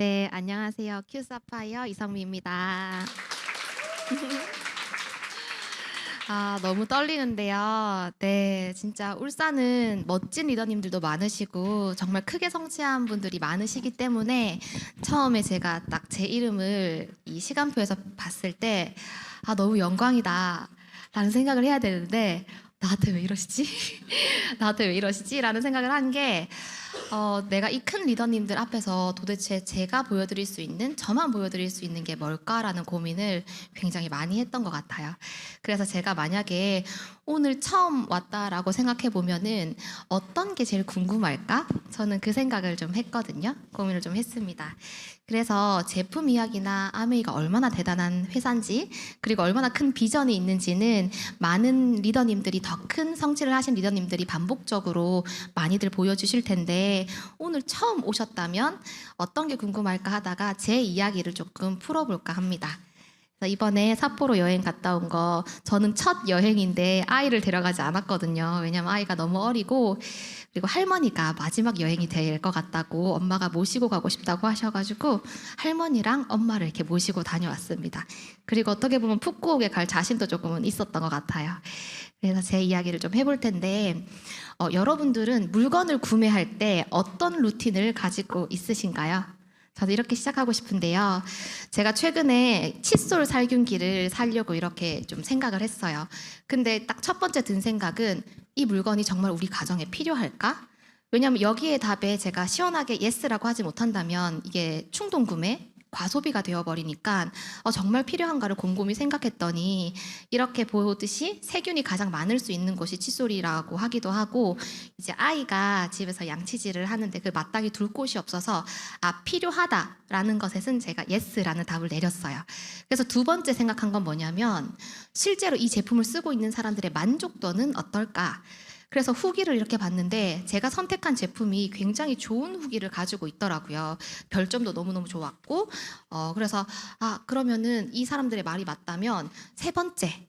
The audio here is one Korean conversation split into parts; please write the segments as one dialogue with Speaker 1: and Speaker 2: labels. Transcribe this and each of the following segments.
Speaker 1: 네, 안녕하세요. 큐사파이어 이성미입니다. 너무 떨리는데요. 네, 진짜 울산은 멋진 리더님들도 많으시고 정말 크게 성취한 분들이 많으시기 때문에 처음에 제가 딱 제 이름을 이 시간표에서 봤을 때 너무 영광이다 라는 생각을 해야 되는데 나한테 왜 이러시지? 나한테 왜 이러시지? 라는 생각을 한 게 내가 이 큰 리더님들 앞에서 도대체 제가 보여드릴 수 있는, 저만 보여드릴 수 있는 게 뭘까라는 고민을 굉장히 많이 했던 것 같아요. 그래서 제가 만약에 오늘 처음 왔다라고 생각해 보면은 어떤 게 제일 궁금할까? 저는 그 생각을 좀 했거든요. 고민을 좀 했습니다. 그래서 제품 이야기나 아메이가 얼마나 대단한 회사인지, 그리고 얼마나 큰 비전이 있는지는 많은 리더님들이, 더 큰 성취를 하신 리더님들이 반복적으로 많이들 보여주실 텐데, 오늘 처음 오셨다면 어떤 게 궁금할까 하다가 제 이야기를 조금 풀어볼까 합니다. 그래서 이번에 삿포로 여행 갔다 온 거, 저는 첫 여행인데 아이를 데려가지 않았거든요. 왜냐면 아이가 너무 어리고, 그리고 할머니가 마지막 여행이 될 것 같다고 엄마가 모시고 가고 싶다고 하셔가지고 할머니랑 엄마를 이렇게 모시고 다녀왔습니다. 그리고 어떻게 보면 푸꾸옥에 갈 자신도 조금은 있었던 것 같아요. 그래서 제 이야기를 좀 해볼 텐데, 여러분들은 물건을 구매할 때 어떤 루틴을 가지고 있으신가요? 저도 이렇게 시작하고 싶은데요. 제가 최근에 칫솔 살균기를 사려고 이렇게 좀 생각을 했어요. 근데 딱 첫 번째 든 생각은 이 물건이 정말 우리 가정에 필요할까? 왜냐하면 여기에 답에 제가 시원하게 예스라고 하지 못한다면 이게 충동 구매, 과소비가 되어버리니까 정말 필요한가를 곰곰이 생각했더니 이렇게 보듯이 세균이 가장 많을 수 있는 곳이 칫솔이라고 하기도 하고, 이제 아이가 집에서 양치질을 하는데 그 마땅히 둘 곳이 없어서 필요하다라는 것에는 제가 예스라는 답을 내렸어요. 그래서 두 번째 생각한 건 뭐냐면 실제로 이 제품을 쓰고 있는 사람들의 만족도는 어떨까? 그래서 후기를 이렇게 봤는데 제가 선택한 제품이 굉장히 좋은 후기를 가지고 있더라고요. 별점도 너무너무 좋았고, 그래서 그러면은 이 사람들의 말이 맞다면 세 번째,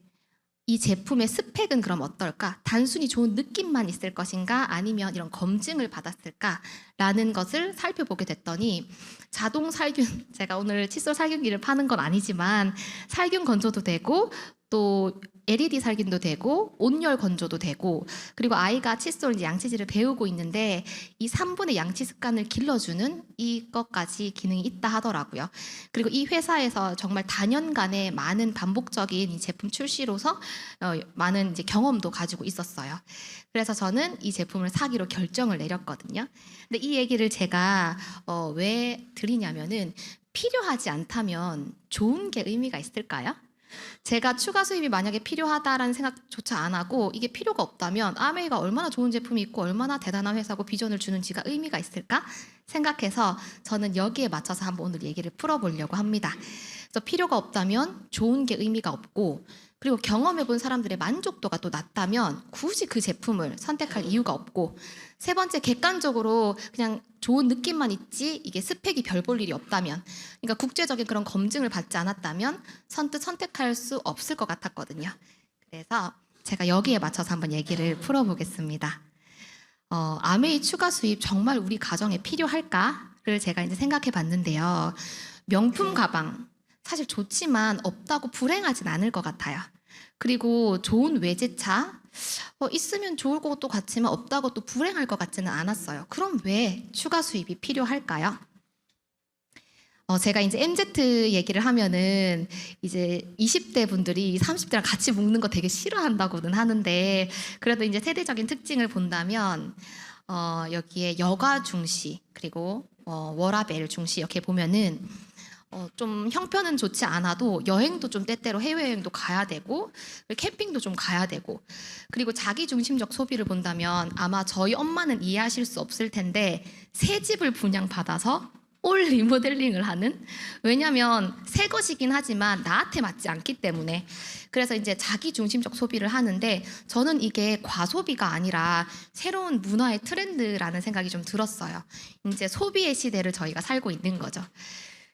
Speaker 1: 이 제품의 스펙은 그럼 어떨까? 단순히 좋은 느낌만 있을 것인가? 아니면 이런 검증을 받았을까?라는 것을 살펴보게 됐더니 자동 살균, 제가 오늘 칫솔 살균기를 파는 건 아니지만 살균 건조도 되고 또 LED 살균도 되고 온열 건조도 되고, 그리고 아이가 칫솔 이제 양치질을 배우고 있는데 이 3분의 양치 습관을 길러주는 이것까지 기능이 있다 하더라고요. 그리고 이 회사에서 정말 다년간의 많은 반복적인 이 제품 출시로서 많은 이제 경험도 가지고 있었어요. 그래서 저는 이 제품을 사기로 결정을 내렸거든요. 근데 이 얘기를 제가 왜 드리냐면은 필요하지 않다면 좋은 게 의미가 있을까요? 제가 추가 수입이 만약에 필요하다라는 생각조차 안 하고 이게 필요가 없다면 아메이가 얼마나 좋은 제품이 있고 얼마나 대단한 회사고 비전을 주는지가 의미가 있을까 생각해서 저는 여기에 맞춰서 한번 오늘 얘기를 풀어보려고 합니다. 그래서 필요가 없다면 좋은 게 의미가 없고, 그리고 경험해본 사람들의 만족도가 또 낮다면 굳이 그 제품을 선택할 이유가 없고, 세 번째, 객관적으로 그냥 좋은 느낌만 있지 이게 스펙이 별 볼 일이 없다면, 그러니까 국제적인 그런 검증을 받지 않았다면 선뜻 선택할 수 없을 것 같았거든요. 그래서 제가 여기에 맞춰서 한번 얘기를 풀어보겠습니다. 아메이 추가 수입 정말 우리 가정에 필요할까를 제가 이제 생각해 봤는데요. 명품 가방 사실 좋지만 없다고 불행하진 않을 것 같아요. 그리고 좋은 외제차 있으면 좋을 것도 같지만 없다고 또 불행할 것 같지는 않았어요. 그럼 왜 추가 수입이 필요할까요? 제가 이제 MZ 얘기를 하면은 이제 20대 분들이 30대랑 같이 묶는 거 되게 싫어한다고는 하는데, 그래도 이제 세대적인 특징을 본다면 여기에 여가 중시 그리고 워라밸 중시 이렇게 보면은 좀 형편은 좋지 않아도 여행도 좀 때때로 해외여행도 가야 되고 캠핑도 좀 가야 되고, 그리고 자기중심적 소비를 본다면 아마 저희 엄마는 이해하실 수 없을 텐데 새 집을 분양받아서 올 리모델링을 하는, 왜냐면 새 것이긴 하지만 나한테 맞지 않기 때문에. 그래서 이제 자기중심적 소비를 하는데 저는 이게 과소비가 아니라 새로운 문화의 트렌드라는 생각이 좀 들었어요. 이제 소비의 시대를 저희가 살고 있는 거죠.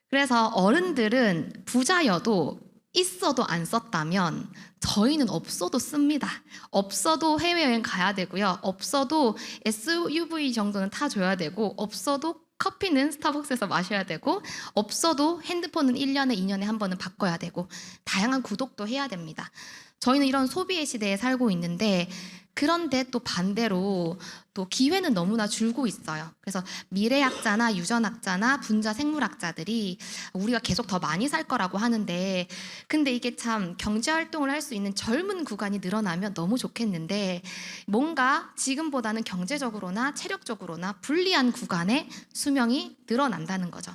Speaker 1: 그래서 어른들은 부자여도 있어도 안 썼다면 저희는 없어도 씁니다. 없어도 해외여행 가야 되고요. 없어도 SUV 정도는 타줘야 되고, 없어도 커피는 스타벅스에서 마셔야 되고 없어도 핸드폰은 1년에 2년에 한 번은 바꿔야 되고 다양한 구독도 해야 됩니다. 저희는 이런 소비의 시대에 살고 있는데 그런데 또 반대로 또 기회는 너무나 줄고 있어요. 그래서 미래학자나 유전학자나 분자 생물학자들이 우리가 계속 더 많이 살 거라고 하는데 근데 이게 참 경제활동을 할 수 있는 젊은 구간이 늘어나면 너무 좋겠는데 뭔가 지금보다는 경제적으로나 체력적으로나 불리한 구간에 수명이 늘어난다는 거죠.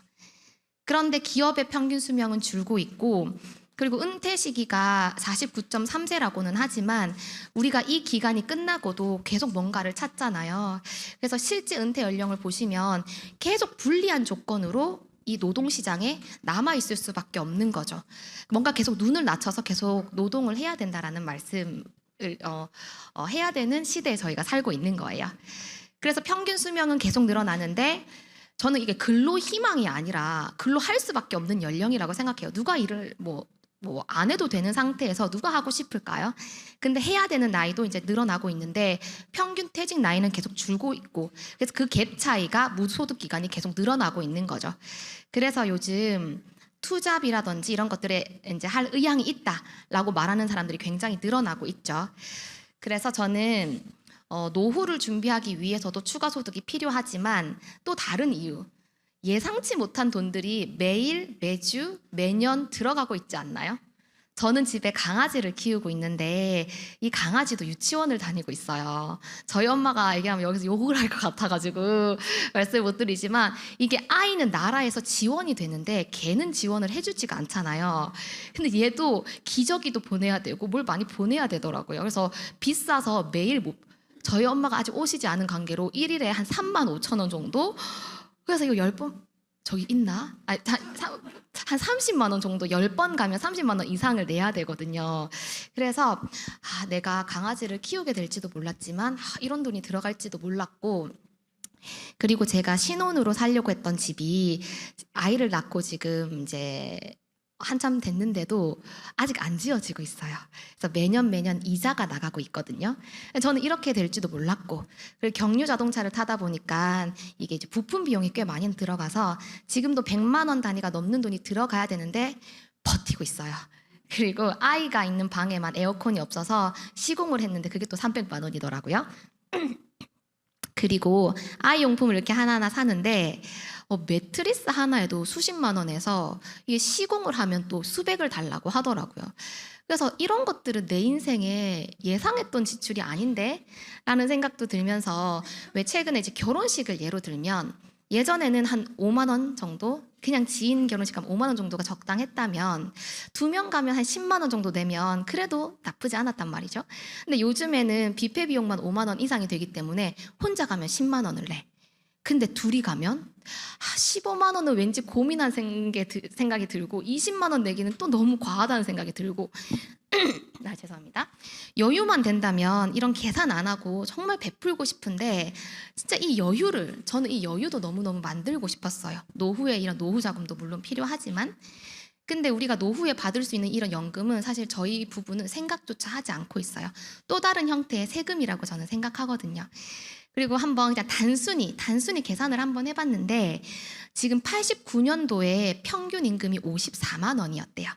Speaker 1: 그런데 기업의 평균 수명은 줄고 있고 그리고 은퇴 시기가 49.3세라고는 하지만 우리가 이 기간이 끝나고도 계속 뭔가를 찾잖아요. 그래서 실제 은퇴 연령을 보시면 계속 불리한 조건으로 이 노동시장에 남아있을 수밖에 없는 거죠. 뭔가 계속 눈을 낮춰서 계속 노동을 해야 된다라는 말씀을 해야 되는 시대에 저희가 살고 있는 거예요. 그래서 평균 수명은 계속 늘어나는데 저는 이게 근로 희망이 아니라 근로 할 수밖에 없는 연령이라고 생각해요. 누가 일을 안 해도 되는 상태에서 누가 하고 싶을까요? 근데 해야 되는 나이도 이제 늘어나고 있는데 평균 퇴직 나이는 계속 줄고 있고 그래서 그 갭 차이가 무소득 기간이 계속 늘어나고 있는 거죠. 그래서 요즘 투잡이라든지 이런 것들에 이제 할 의향이 있다라고 말하는 사람들이 굉장히 늘어나고 있죠. 그래서 저는 노후를 준비하기 위해서도 추가 소득이 필요하지만 또 다른 이유 예상치 못한 돈들이 매일, 매주, 매년 들어가고 있지 않나요? 저는 집에 강아지를 키우고 있는데 이 강아지도 유치원을 다니고 있어요. 저희 엄마가 얘기하면 여기서 욕을 할 것 같아가지고 말씀을 못 드리지만 이게 아이는 나라에서 지원이 되는데 걔는 지원을 해주지가 않잖아요. 근데 얘도 기저귀도 보내야 되고 뭘 많이 보내야 되더라고요. 그래서 비싸서 매일 저희 엄마가 아직 오시지 않은 관계로 1일에 한 35,000원 정도 그래서 이거 10번 저기 있나? 아니, 한 30만 원 정도 10번 가면 30만 원 이상을 내야 되거든요. 그래서 내가 강아지를 키우게 될지도 몰랐지만 이런 돈이 들어갈지도 몰랐고 그리고 제가 신혼으로 살려고 했던 집이 아이를 낳고 지금 이제 한참 됐는데도 아직 안 지어지고 있어요. 그래서 매년 이자가 나가고 있거든요. 저는 이렇게 될지도 몰랐고 그리고 경유 자동차를 타다 보니까 이게 이제 부품 비용이 꽤 많이 들어가서 지금도 100만 원 단위가 넘는 돈이 들어가야 되는데 버티고 있어요. 그리고 아이가 있는 방에만 에어컨이 없어서 시공을 했는데 그게 또 300만 원이더라고요. 그리고 아이 용품을 이렇게 하나하나 사는데 매트리스 하나에도 수십만 원에서 이게 시공을 하면 또 수백을 달라고 하더라고요. 그래서 이런 것들은 내 인생에 예상했던 지출이 아닌데? 라는 생각도 들면서 왜 최근에 이제 결혼식을 예로 들면 예전에는 한 5만 원 정도? 그냥 지인 결혼식 가면 5만 원 정도가 적당했다면 2명 가면 한 10만 원 정도 내면 그래도 나쁘지 않았단 말이죠. 근데 요즘에는 뷔페 비용만 5만 원 이상이 되기 때문에 혼자 가면 10만 원을 내. 근데 둘이 가면 15만 원은 왠지 고민한 생각이 들고 20만 원 내기는 또 너무 과하다는 생각이 들고 죄송합니다. 여유만 된다면 이런 계산 안 하고 정말 베풀고 싶은데 진짜 저는 이 여유도 너무너무 만들고 싶었어요. 노후에 이런 노후 자금도 물론 필요하지만 근데 우리가 노후에 받을 수 있는 이런 연금은 사실 저희 부부는 생각조차 하지 않고 있어요. 또 다른 형태의 세금이라고 저는 생각하거든요. 그리고 한번 그냥 단순히 계산을 한번 해봤는데 지금 89년도에 평균 임금이 54만 원이었대요.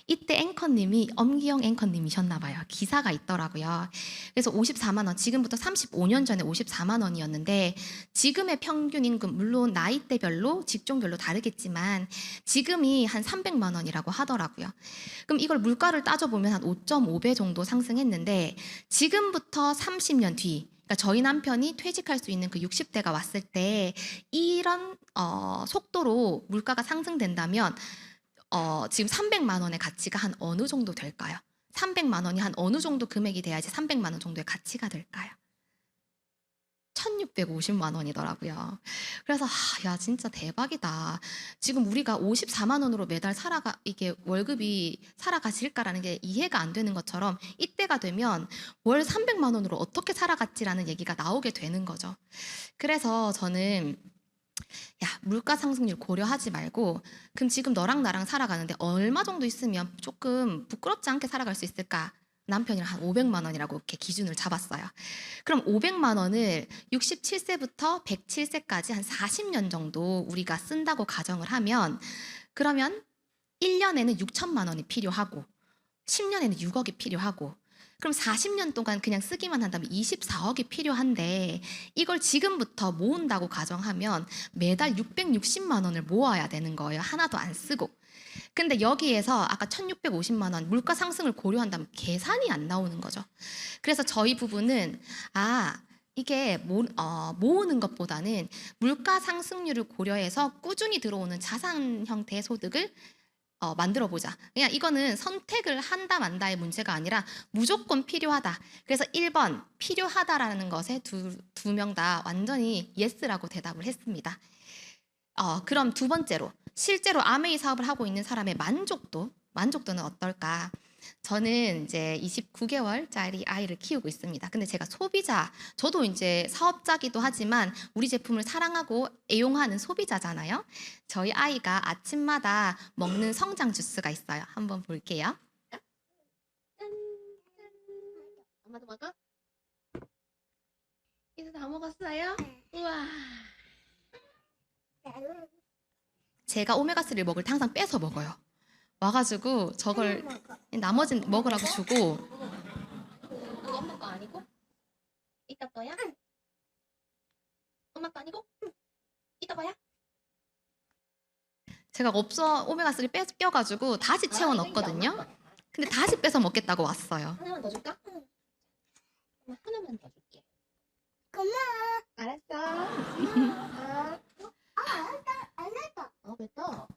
Speaker 1: 이때 앵커님이 엄기영 앵커님이셨나 봐요. 기사가 있더라고요. 그래서 54만 원, 지금부터 35년 전에 54만 원이었는데 지금의 평균 임금, 물론 나이대별로 직종별로 다르겠지만 지금이 한 300만 원이라고 하더라고요. 그럼 이걸 물가를 따져보면 한 5.5배 정도 상승했는데 지금부터 30년 뒤 그러니까 저희 남편이 퇴직할 수 있는 그 60대가 왔을 때 이런 속도로 물가가 상승된다면 지금 300만 원의 가치가 한 어느 정도 될까요? 300만 원이 한 어느 정도 금액이 돼야지 300만 원 정도의 가치가 될까요? 1650만 원이더라고요. 그래서 야 진짜 대박이다. 지금 우리가 54만 원으로 매달 이게 월급이 살아가질까라는 게 이해가 안 되는 것처럼 이때가 되면 월 300만 원으로 어떻게 살아갔지라는 얘기가 나오게 되는 거죠. 그래서 저는 물가 상승률 고려하지 말고 그럼 지금 너랑 나랑 살아가는데 얼마 정도 있으면 조금 부끄럽지 않게 살아갈 수 있을까? 남편이랑 한 500만 원이라고 이렇게 기준을 잡았어요. 그럼 500만 원을 67세부터 107세까지 한 40년 정도 우리가 쓴다고 가정을 하면 그러면 1년에는 6천만 원이 필요하고 10년에는 6억이 필요하고 그럼 40년 동안 그냥 쓰기만 한다면 24억이 필요한데 이걸 지금부터 모은다고 가정하면 매달 660만 원을 모아야 되는 거예요. 하나도 안 쓰고. 근데 여기에서 아까 1650만 원 물가 상승을 고려한다면 계산이 안 나오는 거죠. 그래서 저희 부부는 이게 모으는 것보다는 물가 상승률을 고려해서 꾸준히 들어오는 자산 형태의 소득을 만들어 보자. 그냥 이거는 선택을 한다 만다의 문제가 아니라 무조건 필요하다. 그래서 1번 필요하다라는 것에 두 명 다 완전히 예스라고 대답을 했습니다. 그럼 두 번째로 실제로 아메이 사업을 하고 있는 사람의 만족도는 어떨까? 저는 이제 29개월짜리 아이를 키우고 있습니다. 근데 제가 저도 이제 사업자기도 하지만 우리 제품을 사랑하고 애용하는 소비자잖아요. 저희 아이가 아침마다 먹는 성장 주스가 있어요. 한번 볼게요. 엄마도 먹어? 이제 다 먹었어요? 우와. 제가 오메가3를 먹을 때 항상 뺏어 먹어요. 와가지고 저걸 나머지는 먹으라고 주고 그거 엄마 거 아니고? 이따 거야? 엄마 거 아니고? 이따 거야? 제가 오메가3 뺏겨가지고 다시 채워 넣었거든요. 근데 다시 뺏어 먹겠다고 왔어요. 하나만 더 줄까? 엄마 하나만 더 줄게. 고마워. 알았어. 뱉어.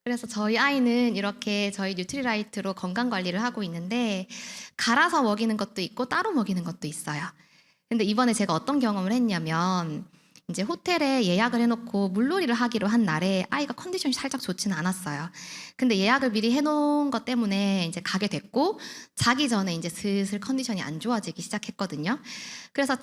Speaker 1: 그래서 저희 아이는 이렇게 저희 뉴트리라이트로 건강 관리를 하고 있는데 갈아서 먹이는 것도 있고 따로 먹이는 것도 있어요. 근데 이번에 제가 어떤 경험을 했냐면 이제 호텔에 예약을 해놓고 물놀이를 하기로 한 날에 아이가 컨디션이 살짝 좋지는 않았어요. 근데 예약을 미리 해놓은 것 때문에 이제 가게 됐고 자기 전에 이제 슬슬 컨디션이 안 좋아지기 시작했거든요. 그래서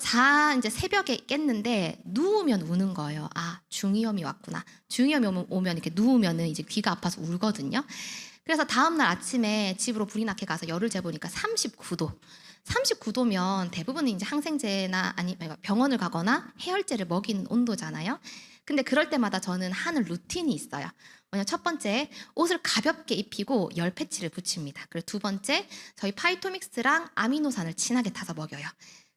Speaker 1: 이제 새벽에 깼는데 누우면 우는 거예요. 중이염이 왔구나. 중이염이 오면 이렇게 누우면은 이제 귀가 아파서 울거든요. 그래서 다음날 아침에 집으로 불이 나게 가서 열을 재보니까 39도. 39도면 대부분 이제 항생제나 병원을 가거나 해열제를 먹이는 온도잖아요. 근데 그럴 때마다 저는 하는 루틴이 있어요. 뭐냐, 첫 번째 옷을 가볍게 입히고 열 패치를 붙입니다. 그리고 두 번째 저희 파이토믹스랑 아미노산을 진하게 타서 먹여요.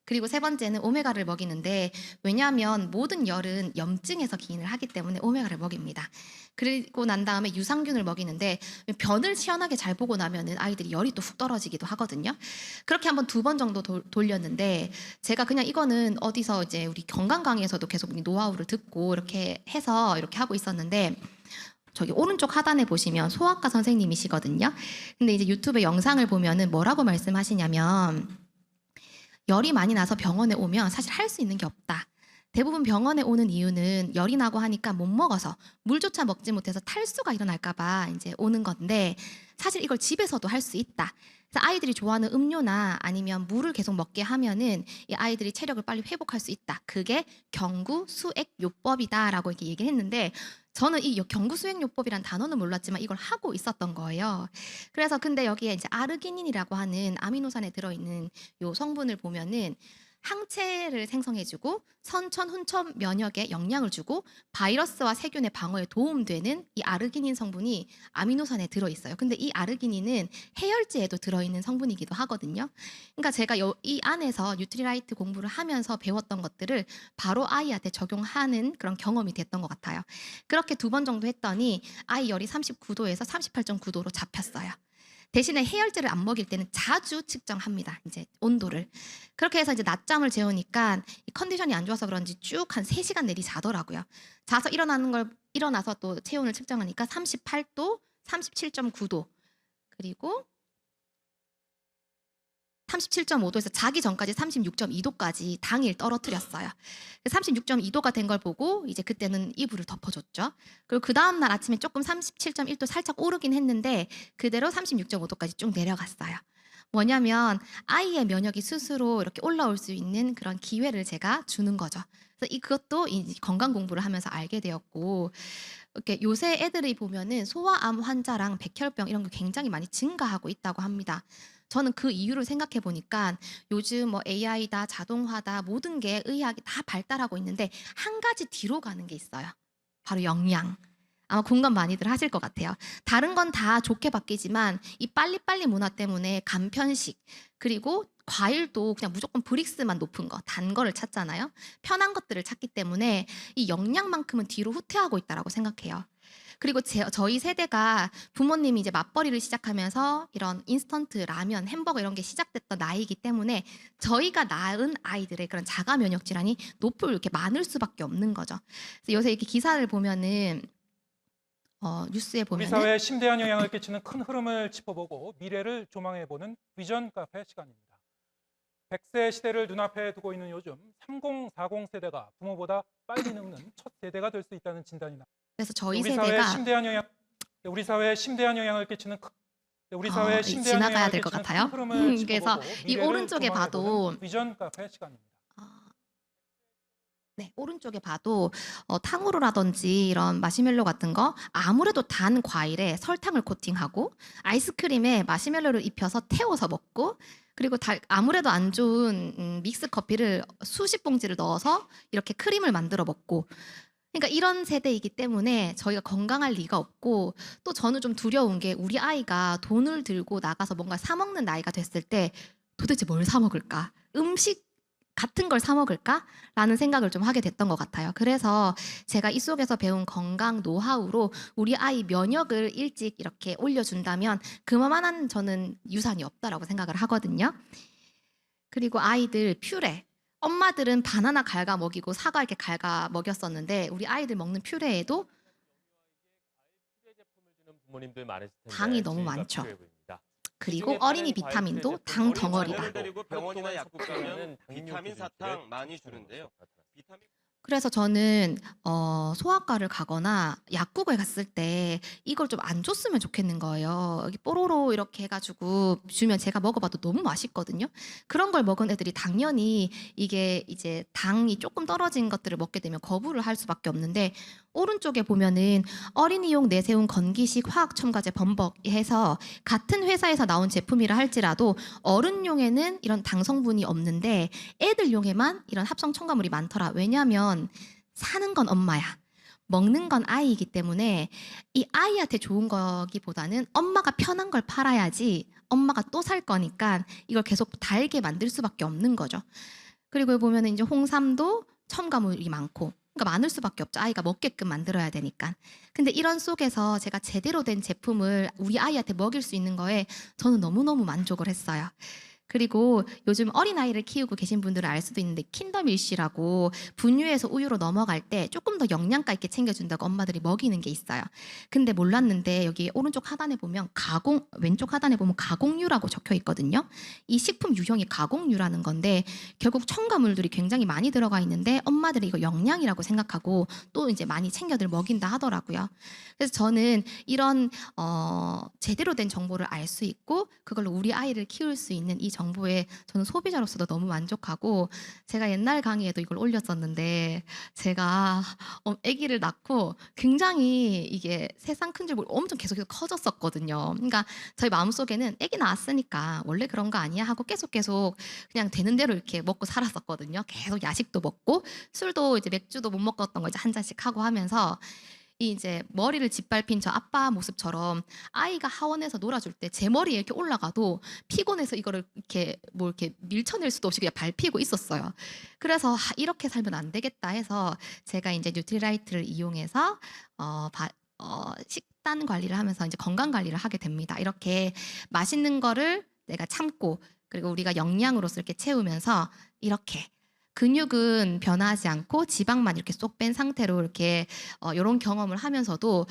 Speaker 1: 그리고 세 번째는 오메가를 먹이는데 왜냐하면 모든 열은 염증에서 기인을 하기 때문에 오메가를 먹입니다. 그리고 난 다음에 유산균을 먹이는데 변을 시원하게 잘 보고 나면은 아이들이 열이 또 훅 떨어지기도 하거든요. 그렇게 한번 2번 정도 돌렸는데 제가 그냥 이거는 어디서 이제 우리 건강 강의에서도 계속 노하우를 듣고 이렇게 해서 이렇게 하고 있었는데 저기 오른쪽 하단에 보시면 소아과 선생님이시거든요. 근데 이제 유튜브 영상을 보면은 뭐라고 말씀하시냐면 열이 많이 나서 병원에 오면 사실 할 수 있는 게 없다. 대부분 병원에 오는 이유는 열이 나고 하니까 못 먹어서 물조차 먹지 못해서 탈수가 일어날까 봐 이제 오는 건데 사실 이걸 집에서도 할 수 있다. 그래서 아이들이 좋아하는 음료나 아니면 물을 계속 먹게 하면은 이 아이들이 체력을 빨리 회복할 수 있다. 그게 경구 수액 요법이다라고 이렇게 얘기를 했는데 저는 이 경구 수액 요법이란 단어는 몰랐지만 이걸 하고 있었던 거예요. 그래서 근데 여기에 이제 아르기닌이라고 하는 아미노산에 들어있는 요 성분을 보면은 항체를 생성해주고 선천, 훈천 면역에 영향을 주고 바이러스와 세균의 방어에 도움되는 이 아르기닌 성분이 아미노산에 들어있어요. 근데 이 아르기닌은 해열제에도 들어있는 성분이기도 하거든요. 그러니까 제가 이 안에서 뉴트리라이트 공부를 하면서 배웠던 것들을 바로 아이한테 적용하는 그런 경험이 됐던 것 같아요. 그렇게 2번 정도 했더니 아이 열이 39도에서 38.9도로 잡혔어요. 대신에 해열제를 안 먹일 때는 자주 측정합니다. 이제 온도를. 그렇게 해서 이제 낮잠을 재우니까 컨디션이 안 좋아서 그런지 쭉 한 3시간 내리 자더라고요. 자서 일어나서 또 체온을 측정하니까 38도, 37.9도. 그리고 37.5도에서 자기 전까지 36.2도까지 당일 떨어뜨렸어요. 36.2도가 된 걸 보고 이제 그때는 이불을 덮어줬죠. 그리고 그 다음날 아침에 조금 37.1도 살짝 오르긴 했는데 그대로 36.5도까지 쭉 내려갔어요. 뭐냐면 아이의 면역이 스스로 이렇게 올라올 수 있는 그런 기회를 제가 주는 거죠. 그래서 그것도 건강 공부를 하면서 알게 되었고 이렇게 요새 애들이 보면은 소아암 환자랑 백혈병 이런 게 굉장히 많이 증가하고 있다고 합니다. 저는 그 이유를 생각해 보니까 요즘 뭐 AI다, 자동화다, 모든 게 의학이 다 발달하고 있는데 한 가지 뒤로 가는 게 있어요. 바로 영양. 아마 공감 많이들 하실 것 같아요. 다른 건 다 좋게 바뀌지만 이 빨리빨리 문화 때문에 간편식 그리고 과일도 그냥 무조건 브릭스만 높은 거, 단 거를 찾잖아요. 편한 것들을 찾기 때문에 이 영양만큼은 뒤로 후퇴하고 있다라고 생각해요. 그리고 저희 세대가 부모님이 이제 맞벌이를 시작하면서 이런 인스턴트 라면, 햄버거 이런 게 시작됐던 나이이기 때문에 저희가 낳은 아이들의 그런 자가 면역 질환이 이렇게 많을 수밖에 없는 거죠. 그래서 요새 이렇게 기사를 보면은 뉴스에
Speaker 2: 우리
Speaker 1: 보면은
Speaker 2: 사회에 심대한 영향을 끼치는 큰 흐름을 짚어보고 미래를 조망해보는 비전 카페 시간입니다. 100세 시대를 눈앞에 두고 있는 요즘 3040 세대가 부모보다 빨리 늙는 첫 세대가 될 수 있다는 진단이 나옵니다.
Speaker 1: 그래서 저희
Speaker 2: 우리 사회에
Speaker 1: 세대가
Speaker 2: 심대한 영향을 끼치는 우리 사회에 심대한
Speaker 1: 지나가야
Speaker 2: 영향을
Speaker 1: 될 것
Speaker 2: 끼치는 큰
Speaker 1: 같아요.
Speaker 2: 흐름을
Speaker 1: 그래서
Speaker 2: 짚어보고
Speaker 1: 이
Speaker 2: 미래를
Speaker 1: 오른쪽에 봐도
Speaker 2: 조망해보는 비전 카페 시간입니다.
Speaker 1: 네, 오른쪽에 봐도 탕후루라든지 이런 마시멜로 같은 거 아무래도 단 과일에 설탕을 코팅하고 아이스크림에 마시멜로를 입혀서 태워서 먹고 그리고 아무래도 안 좋은 믹스 커피를 수십 봉지를 넣어서 이렇게 크림을 만들어 먹고 그러니까 이런 세대이기 때문에 저희가 건강할 리가 없고 또 저는 좀 두려운 게 우리 아이가 돈을 들고 나가서 뭔가 사 먹는 나이가 됐을 때 도대체 뭘 사 먹을까? 음식 같은 걸 사 먹을까라는 생각을 좀 하게 됐던 것 같아요. 그래서 제가 이 속에서 배운 건강 노하우로 우리 아이 면역을 일찍 이렇게 올려준다면 그만한 저는 유산이 없다라고 생각을 하거든요. 그리고 아이들 퓨레. 엄마들은 바나나 갈가 먹이고 사과 이렇게 갈가 먹였었는데 우리 아이들 먹는 퓨레에도
Speaker 3: 부모님들 많으실 텐데
Speaker 1: 당이 너무
Speaker 3: 주의가
Speaker 1: 많죠.
Speaker 3: 필요해 보입니다.
Speaker 1: 그리고
Speaker 3: 시중에
Speaker 1: 어린이
Speaker 3: 파는 과일
Speaker 1: 비타민도
Speaker 3: 제품
Speaker 1: 당
Speaker 3: 어린
Speaker 1: 덩어리다.
Speaker 3: 자녀를
Speaker 4: 데리고 병원이나 약국 가면 비타민 사탕 많이 주는데요. 비타민
Speaker 1: 그래서 저는 소아과를 가거나 약국에 갔을 때 이걸 좀 안 줬으면 좋겠는 거예요. 여기 뽀로로 이렇게 해가지고 주면 제가 먹어봐도 너무 맛있거든요. 그런 걸 먹은 애들이 당연히 이게 이제 당이 조금 떨어진 것들을 먹게 되면 거부를 할 수밖에 없는데 오른쪽에 보면은 어린이용 내세운 건기식 화학 첨가제 범벅 해서 같은 회사에서 나온 제품이라 할지라도 어른용에는 이런 당 성분이 없는데 애들용에만 이런 합성 첨가물이 많더라. 왜냐하면 사는 건 엄마야. 먹는 건 아이이기 때문에 이 아이한테 좋은 거기보다는 엄마가 편한 걸 팔아야지 엄마가 또 살 거니까 이걸 계속 달게 만들 수밖에 없는 거죠. 그리고 보면 이제 홍삼도 첨가물이 많고 그러니까 많을 수밖에 없죠. 아이가 먹게끔 만들어야 되니까. 근데 이런 속에서 제가 제대로 된 제품을 우리 아이한테 먹일 수 있는 거에 저는 너무너무 만족을 했어요. 그리고 요즘 어린아이를 키우고 계신 분들은 알 수도 있는데 킨더밀시라고 분유에서 우유로 넘어갈 때 조금 더 영양가 있게 챙겨준다고 엄마들이 먹이는 게 있어요. 근데 몰랐는데 여기 오른쪽 하단에 보면 왼쪽 하단에 보면 가공유라고 적혀 있거든요. 이 식품 유형이 가공유라는 건데 결국 첨가물들이 굉장히 많이 들어가 있는데 엄마들이 이거 영양이라고 생각하고 또 이제 많이 챙겨들 먹인다 하더라고요. 그래서 저는 이런 제대로 된 정보를 알 수 있고 그걸로 우리 아이를 키울 수 있는 이 정보에 저는 소비자로서도 너무 만족하고 제가 옛날 강의에도 이걸 올렸었는데 제가 아기를 낳고 굉장히 이게 세상 큰 줄 모르고 엄청 계속해서 커졌었거든요. 그러니까 저희 마음속에는 아기 낳았으니까 원래 그런 거 아니야 하고 계속 그냥 되는 대로 이렇게 먹고 살았었거든요. 계속 야식도 먹고 술도 이제 맥주도 못 먹었던 거 이제 한 잔씩 하고 하면서 이 이제 머리를 짓밟힌 저 아빠 모습처럼 아이가 하원에서 놀아줄 때 제 머리에 이렇게 올라가도 피곤해서 이거를 이렇게 뭐 이렇게 밀쳐낼 수도 없이 그냥 밟히고 있었어요. 그래서 이렇게 살면 안 되겠다 해서 제가 이제 뉴트리라이트를 이용해서 식단 관리를 하면서 이제 건강 관리를 하게 됩니다. 이렇게 맛있는 거를 내가 참고 그리고 우리가 영양으로서 이렇게 채우면서 이렇게 근육은 변하지 않고 지방만 이렇게 쏙 뺀 상태로 이렇게 이런 경험을 하면서도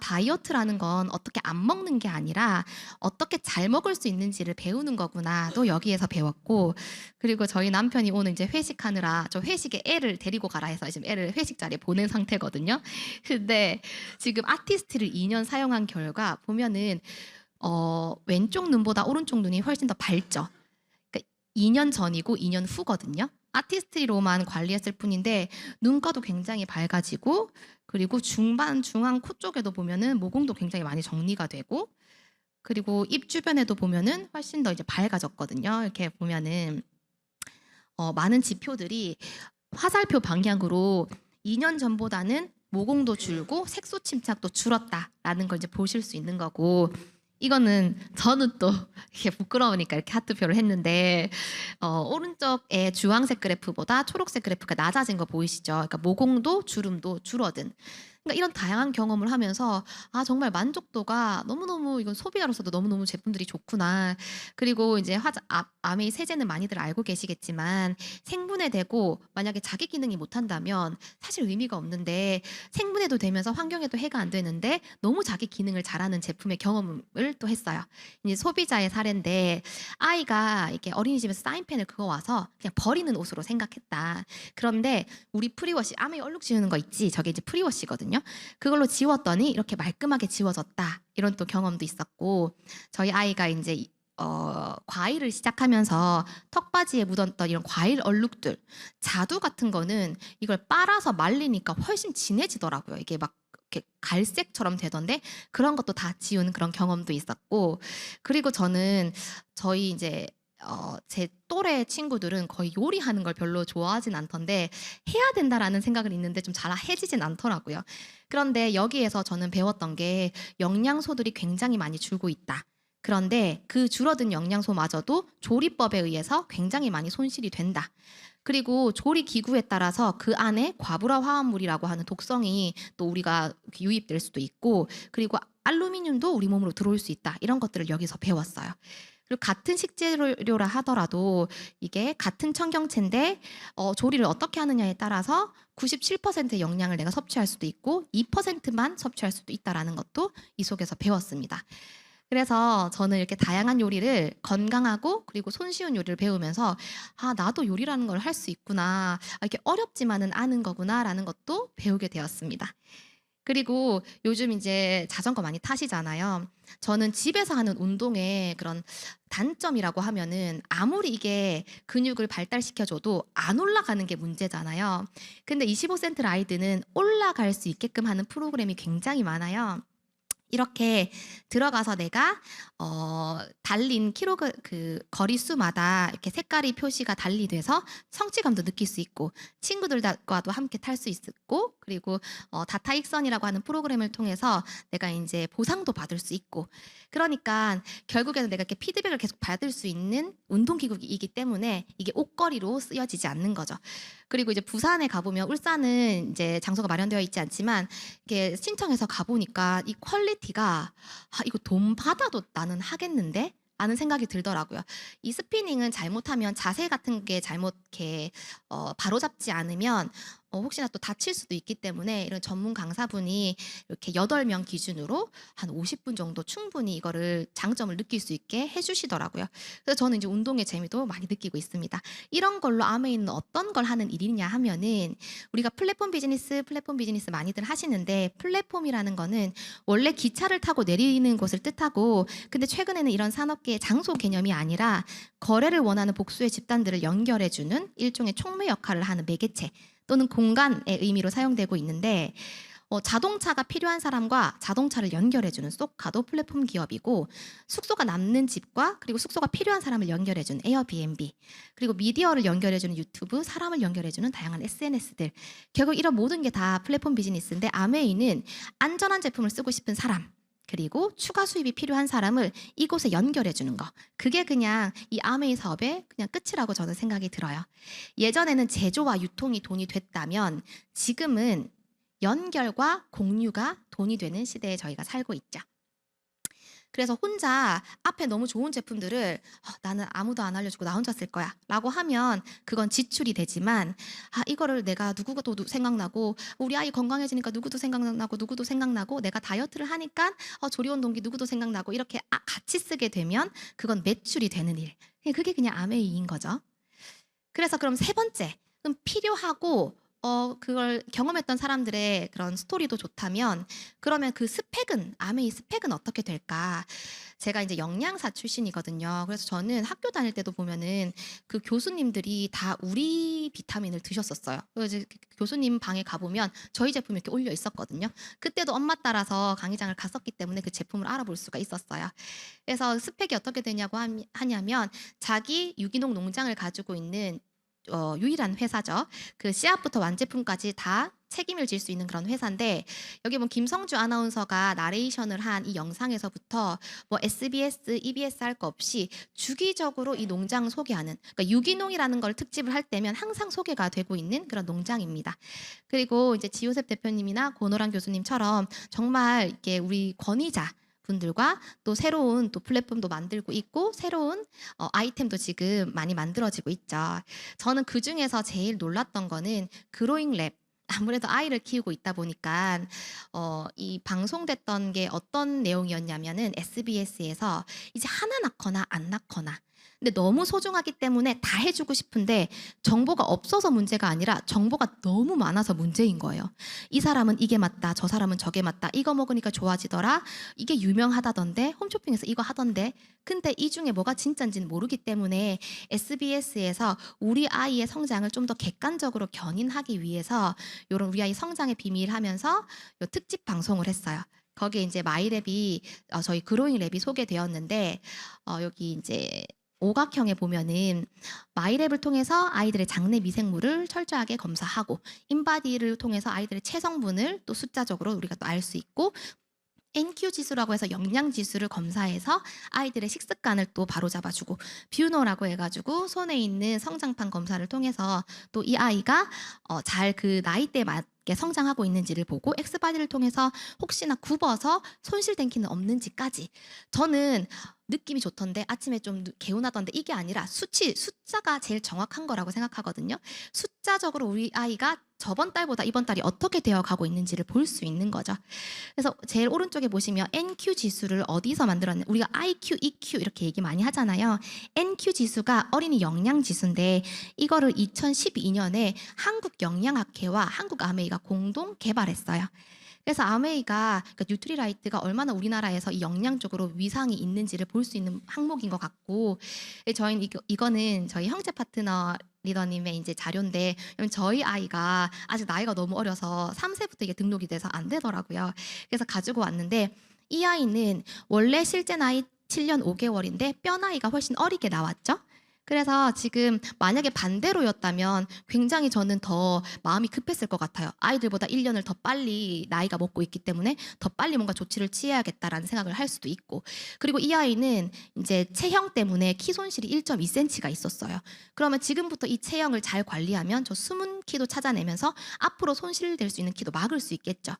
Speaker 1: 다이어트라는 건 어떻게 안 먹는 게 아니라 어떻게 잘 먹을 수 있는지를 배우는 거구나도 여기에서 배웠고 그리고 저희 남편이 오늘 이제 회식하느라 저 회식에 애를 데리고 가라 해서 지금 애를 회식 자리에 보낸 상태거든요. 근데 지금 아티스트를 2년 사용한 결과 보면은 왼쪽 눈보다 오른쪽 눈이 훨씬 더 밝죠. 그러니까 2년 전이고 2년 후거든요. 아티스트로만 관리했을 뿐인데 눈가도 굉장히 밝아지고 그리고 중앙 코 쪽에도 보면은 모공도 굉장히 많이 정리가 되고 그리고 입 주변에도 보면은 훨씬 더 이제 밝아졌거든요. 이렇게 보면은 많은 지표들이 화살표 방향으로 2년 전보다는 모공도 줄고 색소 침착도 줄었다라는 걸 이제 보실 수 있는 거고, 이거는 저는 또 이렇게 부끄러우니까 이렇게 하트표를 했는데 오른쪽에 주황색 그래프보다 초록색 그래프가 낮아진 거 보이시죠? 그러니까 모공도 주름도 줄어든. 그러니까 이런 다양한 경험을 하면서 아 정말 만족도가 너무너무, 이건 소비자로서도 너무너무 제품들이 좋구나. 그리고 이제 아메이 세제는 많이들 알고 계시겠지만 생분해되고 만약에 자기 기능이 못한다면 사실 의미가 없는데, 생분해도 되면서 환경에도 해가 안 되는데 너무 자기 기능을 잘하는 제품의 경험을 또 했어요. 이제 소비자의 사례인데, 아이가 이렇게 어린이집에서 사인펜을 그거 와서 그냥 버리는 옷으로 생각했다. 그런데 우리 프리워시, 아메이 얼룩 지우는 거 있지? 저게 이제 프리워시거든요. 그걸로 지웠더니 이렇게 말끔하게 지워졌다. 이런 또 경험도 있었고, 저희 아이가 이제 과일을 시작하면서 턱받이에 묻었던 이런 과일 얼룩들, 자두 같은 거는 이걸 빨아서 말리니까 훨씬 진해지더라고요. 이게 막 이렇게 갈색처럼 되던데 그런 것도 다 지운 그런 경험도 있었고, 그리고 저는 저희 이제 제 또래 친구들은 거의 요리하는 걸 별로 좋아하진 않던데 해야 된다라는 생각은 있는데 좀 잘 해지진 않더라고요. 그런데 여기에서 저는 배웠던 게 영양소들이 굉장히 많이 줄고 있다. 그런데 그 줄어든 영양소마저도 조리법에 의해서 굉장히 많이 손실이 된다. 그리고 조리 기구에 따라서 그 안에 과부라 화합물이라고 하는 독성이 또 우리가 유입될 수도 있고, 그리고 알루미늄도 우리 몸으로 들어올 수 있다. 이런 것들을 여기서 배웠어요. 그리고 같은 식재료라 하더라도 이게 같은 청경채인데 조리를 어떻게 하느냐에 따라서 97%의 영양을 내가 섭취할 수도 있고 2%만 섭취할 수도 있다라는 것도 이 속에서 배웠습니다. 그래서 저는 이렇게 다양한 요리를, 건강하고 그리고 손쉬운 요리를 배우면서 아 나도 요리라는 걸 할 수 있구나, 이렇게 어렵지만은 않은 거구나라는 것도 배우게 되었습니다. 그리고 요즘 이제 자전거 많이 타시잖아요. 저는 집에서 하는 운동의 그런 단점이라고 하면은 아무리 이게 근육을 발달시켜줘도 안 올라가는 게 문제잖아요. 근데 25센트 라이드는 올라갈 수 있게끔 하는 프로그램이 굉장히 많아요. 이렇게 들어가서 내가 달린 그 거리수마다 이렇게 색깔이 표시가 달리돼서 성취감도 느낄 수 있고, 친구들과도 함께 탈 수 있고, 그리고 다타 익선이라고 하는 프로그램을 통해서 내가 이제 보상도 받을 수 있고, 그러니까 결국에는 내가 이렇게 피드백을 계속 받을 수 있는 운동기구이기 때문에 이게 옷걸이로 쓰여지지 않는 거죠. 그리고 이제 부산에 가보면, 울산은 이제 장소가 마련되어 있지 않지만 이렇게 신청해서 가보니까 이 퀄리티가 이거 돈 받아도 나는 하겠는데? 라는 생각이 들더라고요. 이 스피닝은 잘못하면 자세 같은 게 잘못 이렇게 바로잡지 않으면 혹시나 또 다칠 수도 있기 때문에 이런 전문 강사분이 이렇게 8명 기준으로 한 50분 정도 충분히 이거를 장점을 느낄 수 있게 해주시더라고요. 그래서 저는 이제 운동의 재미도 많이 느끼고 있습니다. 이런 걸로 아메이는 어떤 걸 하는 일이냐 하면은, 우리가 플랫폼 비즈니스 많이들 하시는데, 플랫폼이라는 거는 원래 기차를 타고 내리는 곳을 뜻하고, 근데 최근에는 이런 산업계의 장소 개념이 아니라 거래를 원하는 복수의 집단들을 연결해주는 일종의 촉매 역할을 하는 매개체 또는 공간의 의미로 사용되고 있는데, 자동차가 필요한 사람과 자동차를 연결해주는 쏘카도 플랫폼 기업이고, 숙소가 남는 집과 그리고 숙소가 필요한 사람을 연결해주는 에어비앤비, 그리고 미디어를 연결해주는 유튜브, 사람을 연결해주는 다양한 SNS들, 결국 이런 모든 게 다 플랫폼 비즈니스인데, 아메이는 안전한 제품을 쓰고 싶은 사람, 그리고 추가 수입이 필요한 사람을 이곳에 연결해 주는 거, 그게 그냥 이 아메이 사업의 그냥 끝이라고 저는 생각이 들어요. 예전에는 제조와 유통이 돈이 됐다면 지금은 연결과 공유가 돈이 되는 시대에 저희가 살고 있죠. 그래서 혼자 앞에 너무 좋은 제품들을 나는 아무도 안 알려주고 나 혼자 쓸 거야 라고 하면 그건 지출이 되지만, 이거를 내가 누구도 생각나고, 우리 아이 건강해지니까 누구도 생각나고, 내가 다이어트를 하니까 조리원 동기 누구도 생각나고, 이렇게 같이 쓰게 되면 그건 매출이 되는 일. 그게 그냥 아메이인 거죠. 그래서 그럼 세 번째, 그럼 필요하고 그걸 경험했던 사람들의 그런 스토리도 좋다면 그러면 그 스펙은 아메이 스펙은 어떻게 될까? 제가 이제 영양사 출신이거든요. 그래서 저는 학교 다닐 때도 보면은 그 교수님들이 다 우리 비타민을 드셨었어요. 그래서 이제 교수님 방에 가보면 저희 제품 이렇게 올려 있었거든요. 그때도 엄마 따라서 강의장을 갔었기 때문에 그 제품을 알아볼 수가 있었어요. 그래서 스펙이 어떻게 되냐고 하냐면 자기 유기농 농장을 가지고 있는 유일한 회사죠. 그 씨앗부터 완제품까지 다 책임을 질 수 있는 그런 회사인데 여기 보면 김성주 아나운서가 나레이션을 한 이 영상에서부터 뭐 SBS, EBS 할 거 없이 주기적으로 이 농장 소개하는 그러니까 유기농이라는 걸 특집을 할 때면 항상 소개가 되고 있는 그런 농장입니다. 그리고 이제 지효셉 대표님이나 고노란 교수님처럼 정말 이게 우리 권위자 분들과 또 새로운 또 플랫폼도 만들고 있고 새로운 아이템도 지금 많이 만들어지고 있죠. 저는 그 중에서 제일 놀랐던 거는 그로잉 랩. 아무래도 아이를 키우고 있다 보니까 이 방송됐던 게 어떤 내용이었냐면은 SBS에서 이제 하나 낳거나 안 낳거나 근데 너무 소중하기 때문에 다 해주고 싶은데 정보가 없어서 문제가 아니라 정보가 너무 많아서 문제인 거예요. 이 사람은 이게 맞다, 저 사람은 저게 맞다, 이거 먹으니까 좋아지더라, 이게 유명하다던데, 홈쇼핑에서 이거 하던데. 근데 이 중에 뭐가 진짜인지는 모르기 때문에 SBS에서 우리 아이의 성장을 좀 더 객관적으로 견인하기 위해서 이런 우리 아이 성장의 비밀 하면서 요 특집 방송을 했어요. 거기에 이제 마이랩이 저희 그로잉 랩이 소개되었는데 여기 이제 오각형에 보면은 마이랩을 통해서 아이들의 장내 미생물을 철저하게 검사하고 인바디를 통해서 아이들의 체성분을 또 숫자적으로 우리가 또 알 수 있고 NQ 지수라고 해서 영양 지수를 검사해서 아이들의 식습관을 또 바로잡아주고 뷰노라고 해가지고 손에 있는 성장판 검사를 통해서 또 이 아이가 잘 그 나이대에 맞게 성장하고 있는지를 보고 엑스바디를 통해서 혹시나 굽어서 손실된 키는 없는지까지 저는 느낌이 좋던데 아침에 좀 개운하던데 이게 아니라 숫자가 제일 정확한 거라고 생각하거든요. 숫자적으로 우리 아이가 저번 달보다 이번 달이 어떻게 되어 가고 있는지를 볼 수 있는 거죠. 그래서 제일 오른쪽에 보시면 NQ 지수를 어디서 만들었냐. 우리가 IQ, EQ 이렇게 얘기 많이 하잖아요. NQ 지수가 어린이 영양 지수인데 이거를 2012년에 한국영양학회와 한국아메이가 공동 개발했어요. 그래서 아메이가 그러니까 뉴트리라이트가 얼마나 우리나라에서 이 영양 쪽으로 위상이 있는지를 볼 수 있는 항목인 것 같고 저희는 이거는 저희 형제 파트너 리더님의 이제 자료인데 저희 아이가 아직 나이가 너무 어려서 3세부터 이게 등록이 돼서 안 되더라고요. 그래서 가지고 왔는데 이 아이는 원래 실제 나이 7년 5개월인데 뼈 나이가 훨씬 어리게 나왔죠. 그래서 지금 만약에 반대로였다면 굉장히 저는 더 마음이 급했을 것 같아요. 아이들보다 1년을 더 빨리 나이가 먹고 있기 때문에 더 빨리 뭔가 조치를 취해야겠다라는 생각을 할 수도 있고 그리고 이 아이는 이제 체형 때문에 키 손실이 1.2cm가 있었어요. 그러면 지금부터 이 체형을 잘 관리하면 저 숨은 키도 찾아내면서 앞으로 손실될 수 있는 키도 막을 수 있겠죠.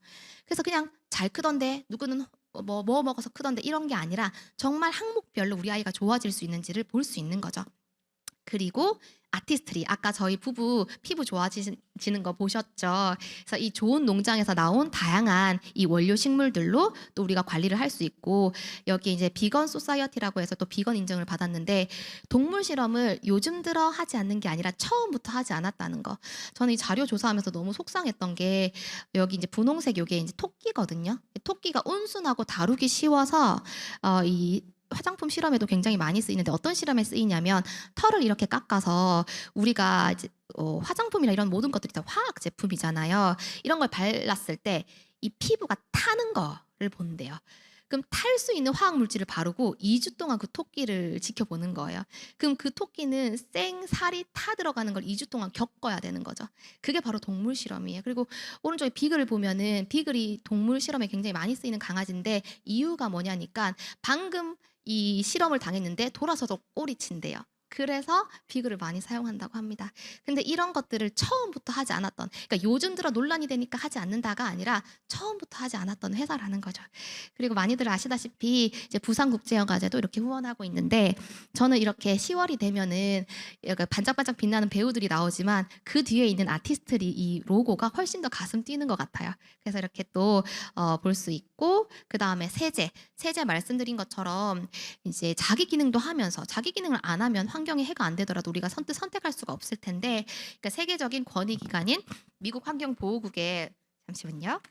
Speaker 1: 그래서 그냥 잘 크던데 누구는 뭐 먹어서 크던데 이런 게 아니라 정말 항목별로 우리 아이가 좋아질 수 있는지를 볼 수 있는 거죠. 그리고 아티스트리 아까 저희 부부 피부 좋아지는 거 보셨죠? 그래서 이 좋은 농장에서 나온 다양한 이 원료 식물들로 또 우리가 관리를 할 수 있고 여기 이제 비건 소사이어티라고 해서 또 비건 인증을 받았는데 동물 실험을 요즘 들어 하지 않는 게 아니라 처음부터 하지 않았다는 거. 저는 이 자료 조사하면서 너무 속상했던 게 여기 이제 분홍색 요게 이제 토끼거든요. 토끼가 온순하고 다루기 쉬워서 이 화장품 실험에도 굉장히 많이 쓰이는데 어떤 실험에 쓰이냐면 털을 이렇게 깎아서 우리가 이제 화장품이나 이런 모든 것들이 다 화학 제품이잖아요. 이런 걸 발랐을 때 이 피부가 타는 거를 본대요. 그럼 탈 수 있는 화학 물질을 바르고 2주 동안 그 토끼를 지켜보는 거예요. 그럼 그 토끼는 생살이 타 들어가는 걸 2주 동안 겪어야 되는 거죠. 그게 바로 동물 실험이에요. 그리고 오른쪽에 비글을 보면은 비글이 동물 실험에 굉장히 많이 쓰이는 강아지인데 이유가 뭐냐니까 방금 이 실험을 당했는데 돌아서서 꼬리친대요. 그래서 비글을 많이 사용한다고 합니다. 근데 이런 것들을 처음부터 하지 않았던, 그러니까 요즘 들어 논란이 되니까 하지 않는다가 아니라 처음부터 하지 않았던 회사라는 거죠. 그리고 많이들 아시다시피 이제 부산국제영화제도 이렇게 후원하고 있는데 저는 이렇게 10월이 되면은 반짝반짝 빛나는 배우들이 나오지만 그 뒤에 있는 아티스트리 이 로고가 훨씬 더 가슴 뛰는 것 같아요. 그래서 이렇게 또 볼 수 있고 그 다음에 세제 말씀드린 것처럼 이제 자기 기능도 하면서 자기 기능을 안 하면 환경에 해가 안 되더라도 우리가 선뜻 선택할 수가 없을 텐데, 그러니까 세계적인 권위 기관인 미국 환경보호국에 잠시만요.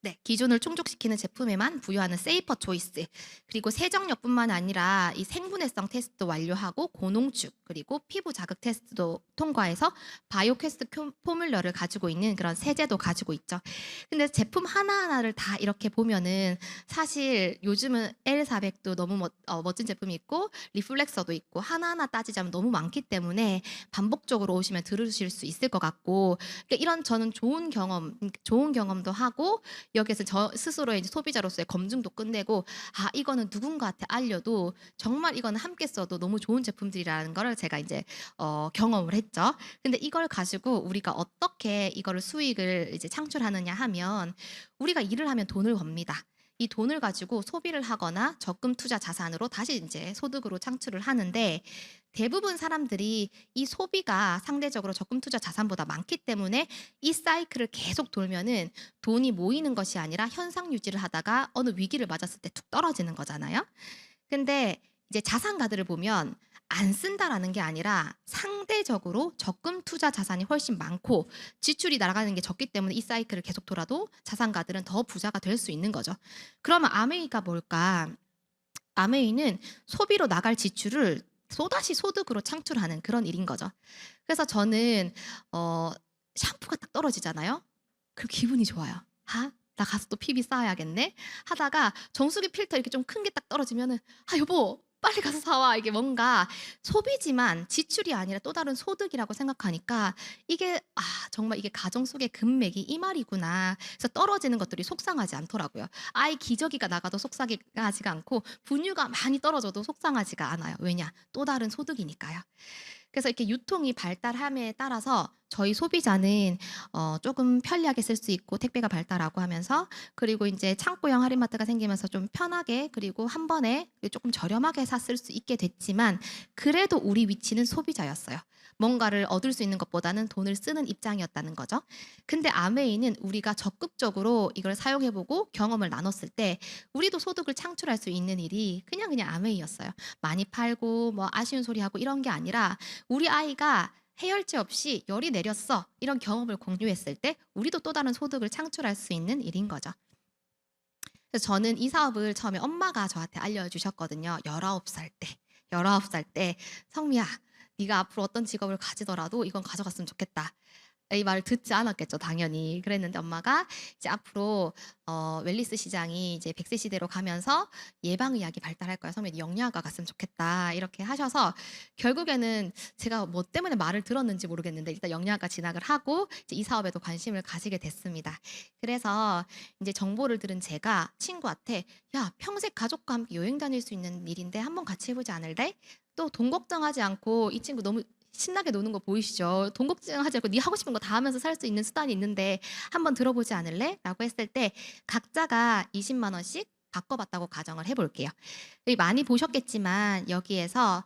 Speaker 1: 네, 기준을 충족시키는 제품에만 부여하는 세이퍼 초이스, 그리고 세정력뿐만 아니라 이 생분해성 테스트도 완료하고 고농축, 그리고 피부 자극 테스트도 통과해서 바이오 퀘스트 포뮬러를 가지고 있는 그런 세제도 가지고 있죠. 근데 제품 하나하나를 다 이렇게 보면은 사실 요즘은 L400도 너무 멋진 제품이 있고 리플렉서도 있고 하나하나 따지자면 너무 많기 때문에 반복적으로 오시면 들으실 수 있을 것 같고, 그러니까 이런 저는 좋은 경험도 하고 여기에서 저 스스로의 이제 소비자로서의 검증도 끝내고, 아 이거는 누군가한테 알려도 정말 이거는 함께 써도 너무 좋은 제품들이라는 거를 제가 이제 경험을 했죠. 근데 이걸 가지고 우리가 어떻게 이거를 수익을 이제 창출하느냐 하면, 우리가 일을 하면 돈을 법니다. 이 돈을 가지고 소비를 하거나 적금 투자 자산으로 다시 이제 소득으로 창출을 하는데, 대부분 사람들이 이 소비가 상대적으로 적금 투자 자산보다 많기 때문에 이 사이클을 계속 돌면은 돈이 모이는 것이 아니라 현상 유지를 하다가 어느 위기를 맞았을 때 툭 떨어지는 거잖아요. 근데 이제 자산가들을 보면 안 쓴다라는 게 아니라 상대적으로 적금 투자 자산이 훨씬 많고 지출이 날아가는 게 적기 때문에 이 사이클을 계속 돌아도 자산가들은 더 부자가 될 수 있는 거죠. 그러면 아메이가 뭘까? 아메이는 소비로 나갈 지출을 또다시 소득으로 창출하는 그런 일인 거죠. 그래서 저는 샴푸가 딱 떨어지잖아요. 그럼 기분이 좋아요. 아, 나 가서 또 PB 쌓아야겠네 하다가 정수기 필터 이렇게 좀 큰 게 딱 떨어지면은, 아 여보 빨리 가서 사와. 이게 뭔가 소비지만 지출이 아니라 또 다른 소득이라고 생각하니까 이게 정말 이게 가정 속의 금맥이 이 말이구나. 그래서 떨어지는 것들이 속상하지 않더라고요. 아이 기저귀가 나가도 속상하지가 않고 분유가 많이 떨어져도 속상하지가 않아요. 왜냐? 또 다른 소득이니까요. 그래서 이렇게 유통이 발달함에 따라서 저희 소비자는 조금 편리하게 쓸 수 있고 택배가 발달하고 하면서, 그리고 이제 창고형 할인마트가 생기면서 좀 편하게 그리고 한 번에 조금 저렴하게 샀을 수 있게 됐지만, 그래도 우리 위치는 소비자였어요. 뭔가를 얻을 수 있는 것보다는 돈을 쓰는 입장이었다는 거죠. 근데 아메이는 우리가 적극적으로 이걸 사용해보고 경험을 나눴을 때 우리도 소득을 창출할 수 있는 일이 그냥 아메이였어요. 많이 팔고 뭐 아쉬운 소리 하고 이런 게 아니라, 우리 아이가 해열제 없이 열이 내렸어 이런 경험을 공유했을 때 우리도 또 다른 소득을 창출할 수 있는 일인 거죠. 그래서 저는 이 사업을 처음에 엄마가 저한테 알려주셨거든요. 19살 때 성미야, 네가 앞으로 어떤 직업을 가지더라도 이건 가져갔으면 좋겠다. 이 말을 듣지 않았겠죠, 당연히. 그랬는데 엄마가 이제 앞으로 웰리스 시장이 이제 100세 시대로 가면서 예방의학이 발달할 거야. 성민이 영양학과 갔으면 좋겠다. 이렇게 하셔서 결국에는 제가 뭐 때문에 말을 들었는지 모르겠는데 일단 영양학과 진학을 하고 이제 이 사업에도 관심을 가지게 됐습니다. 그래서 이제 정보를 들은 제가 친구한테, 야 평생 가족과 함께 여행 다닐 수 있는 일인데 한번 같이 해보지 않을래? 또 돈 걱정하지 않고, 이 친구 너무 신나게 노는 거 보이시죠? 돈 걱정하지 않고 네 하고 싶은 거 다 하면서 살 수 있는 수단이 있는데 한번 들어보지 않을래? 라고 했을 때 각자가 20만 원씩 바꿔봤다고 가정을 해볼게요. 많이 보셨겠지만 여기에서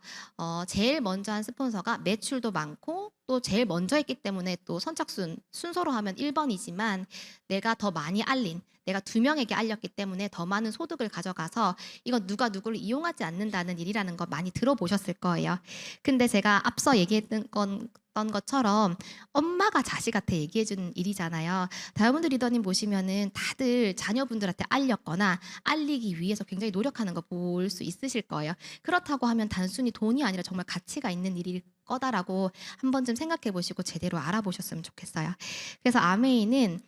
Speaker 1: 제일 먼저 한 스폰서가 매출도 많고 또 제일 먼저 했기 때문에 또 선착순 순서로 하면 1번이지만 내가 더 많이 알린, 내가 2명에게 알렸기 때문에 더 많은 소득을 가져가서 이건 누가 누구를 이용하지 않는다는 일이라는 거 많이 들어보셨을 거예요. 근데 제가 앞서 얘기했던 것처럼 엄마가 자식한테 얘기해주는 일이잖아요. 다이아몬드 리더님 보시면은 다들 자녀분들한테 알렸거나 알리기 위해서 굉장히 노력하는 거 볼 수 있으실 거예요. 그렇다고 하면 단순히 돈이 아니라 정말 가치가 있는 일일 거다라고 한 번쯤 생각해 보시고 제대로 알아보셨으면 좋겠어요. 그래서 아메이는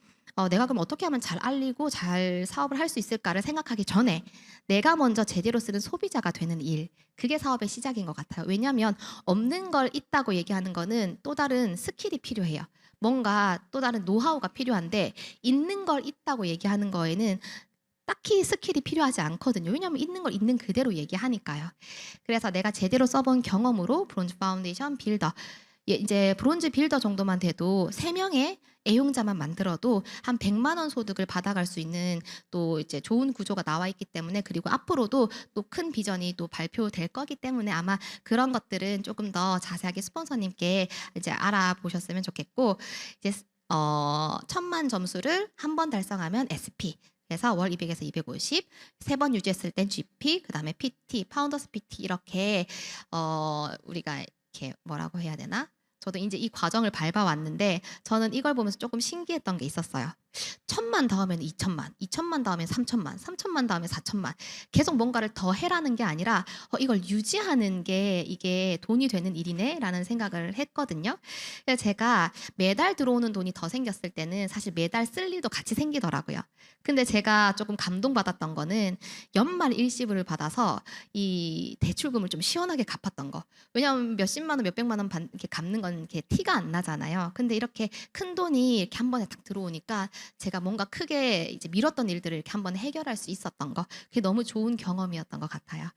Speaker 1: 내가 그럼 어떻게 하면 잘 알리고 잘 사업을 할 수 있을까를 생각하기 전에 내가 먼저 제대로 쓰는 소비자가 되는 일, 그게 사업의 시작인 것 같아요. 왜냐하면 없는 걸 있다고 얘기하는 거는 또 다른 스킬이 필요해요. 뭔가 또 다른 노하우가 필요한데 있는 걸 있다고 얘기하는 거에는 딱히 스킬이 필요하지 않거든요. 왜냐하면 있는 걸 있는 그대로 얘기하니까요. 그래서 내가 제대로 써본 경험으로 브론즈 파운데이션 빌더, 이제 브론즈 빌더 정도만 돼도 3명의 애용자만 만들어도 한 100만 원 소득을 받아갈 수 있는 또 이제 좋은 구조가 나와 있기 때문에, 그리고 앞으로도 또 큰 비전이 또 발표될 거기 때문에 아마 그런 것들은 조금 더 자세하게 스폰서님께 이제 알아보셨으면 좋겠고, 이제 1000만 점수를 한 번 달성하면 SP, 그래서 월 200에서 250, 3번 유지했을 땐 GP, 그다음에 PT, 파운더스 PT 이렇게 우리가 이렇게 뭐라고 해야 되나? 저도 이제 이 과정을 밟아왔는데 저는 이걸 보면서 조금 신기했던 게 있었어요. 1,000만 다음에는 2,000만, 2,000만 다음에 3,000만, 3,000만 다음에 4,000만. 계속 뭔가를 더 해라는 게 아니라 이걸 유지하는 게 이게 돈이 되는 일이네라는 생각을 했거든요. 그래서 제가 매달 들어오는 돈이 더 생겼을 때는 사실 매달 쓸 일도 같이 생기더라고요. 근데 제가 조금 감동받았던 거는 연말 일시불을 받아서 이 대출금을 좀 시원하게 갚았던 거. 왜냐하면 몇십만 원, 몇백만 원 이렇게 갚는 건 이렇게 티가 안 나잖아요. 근데 이렇게 큰 돈이 이렇게 한 번에 딱 들어오니까 제가 뭔가 크게 이제 미뤘던 일들을 이렇게 한 번에 해결할 수 있었던 거. 그게 너무 좋은 경험이었던 것 같아요.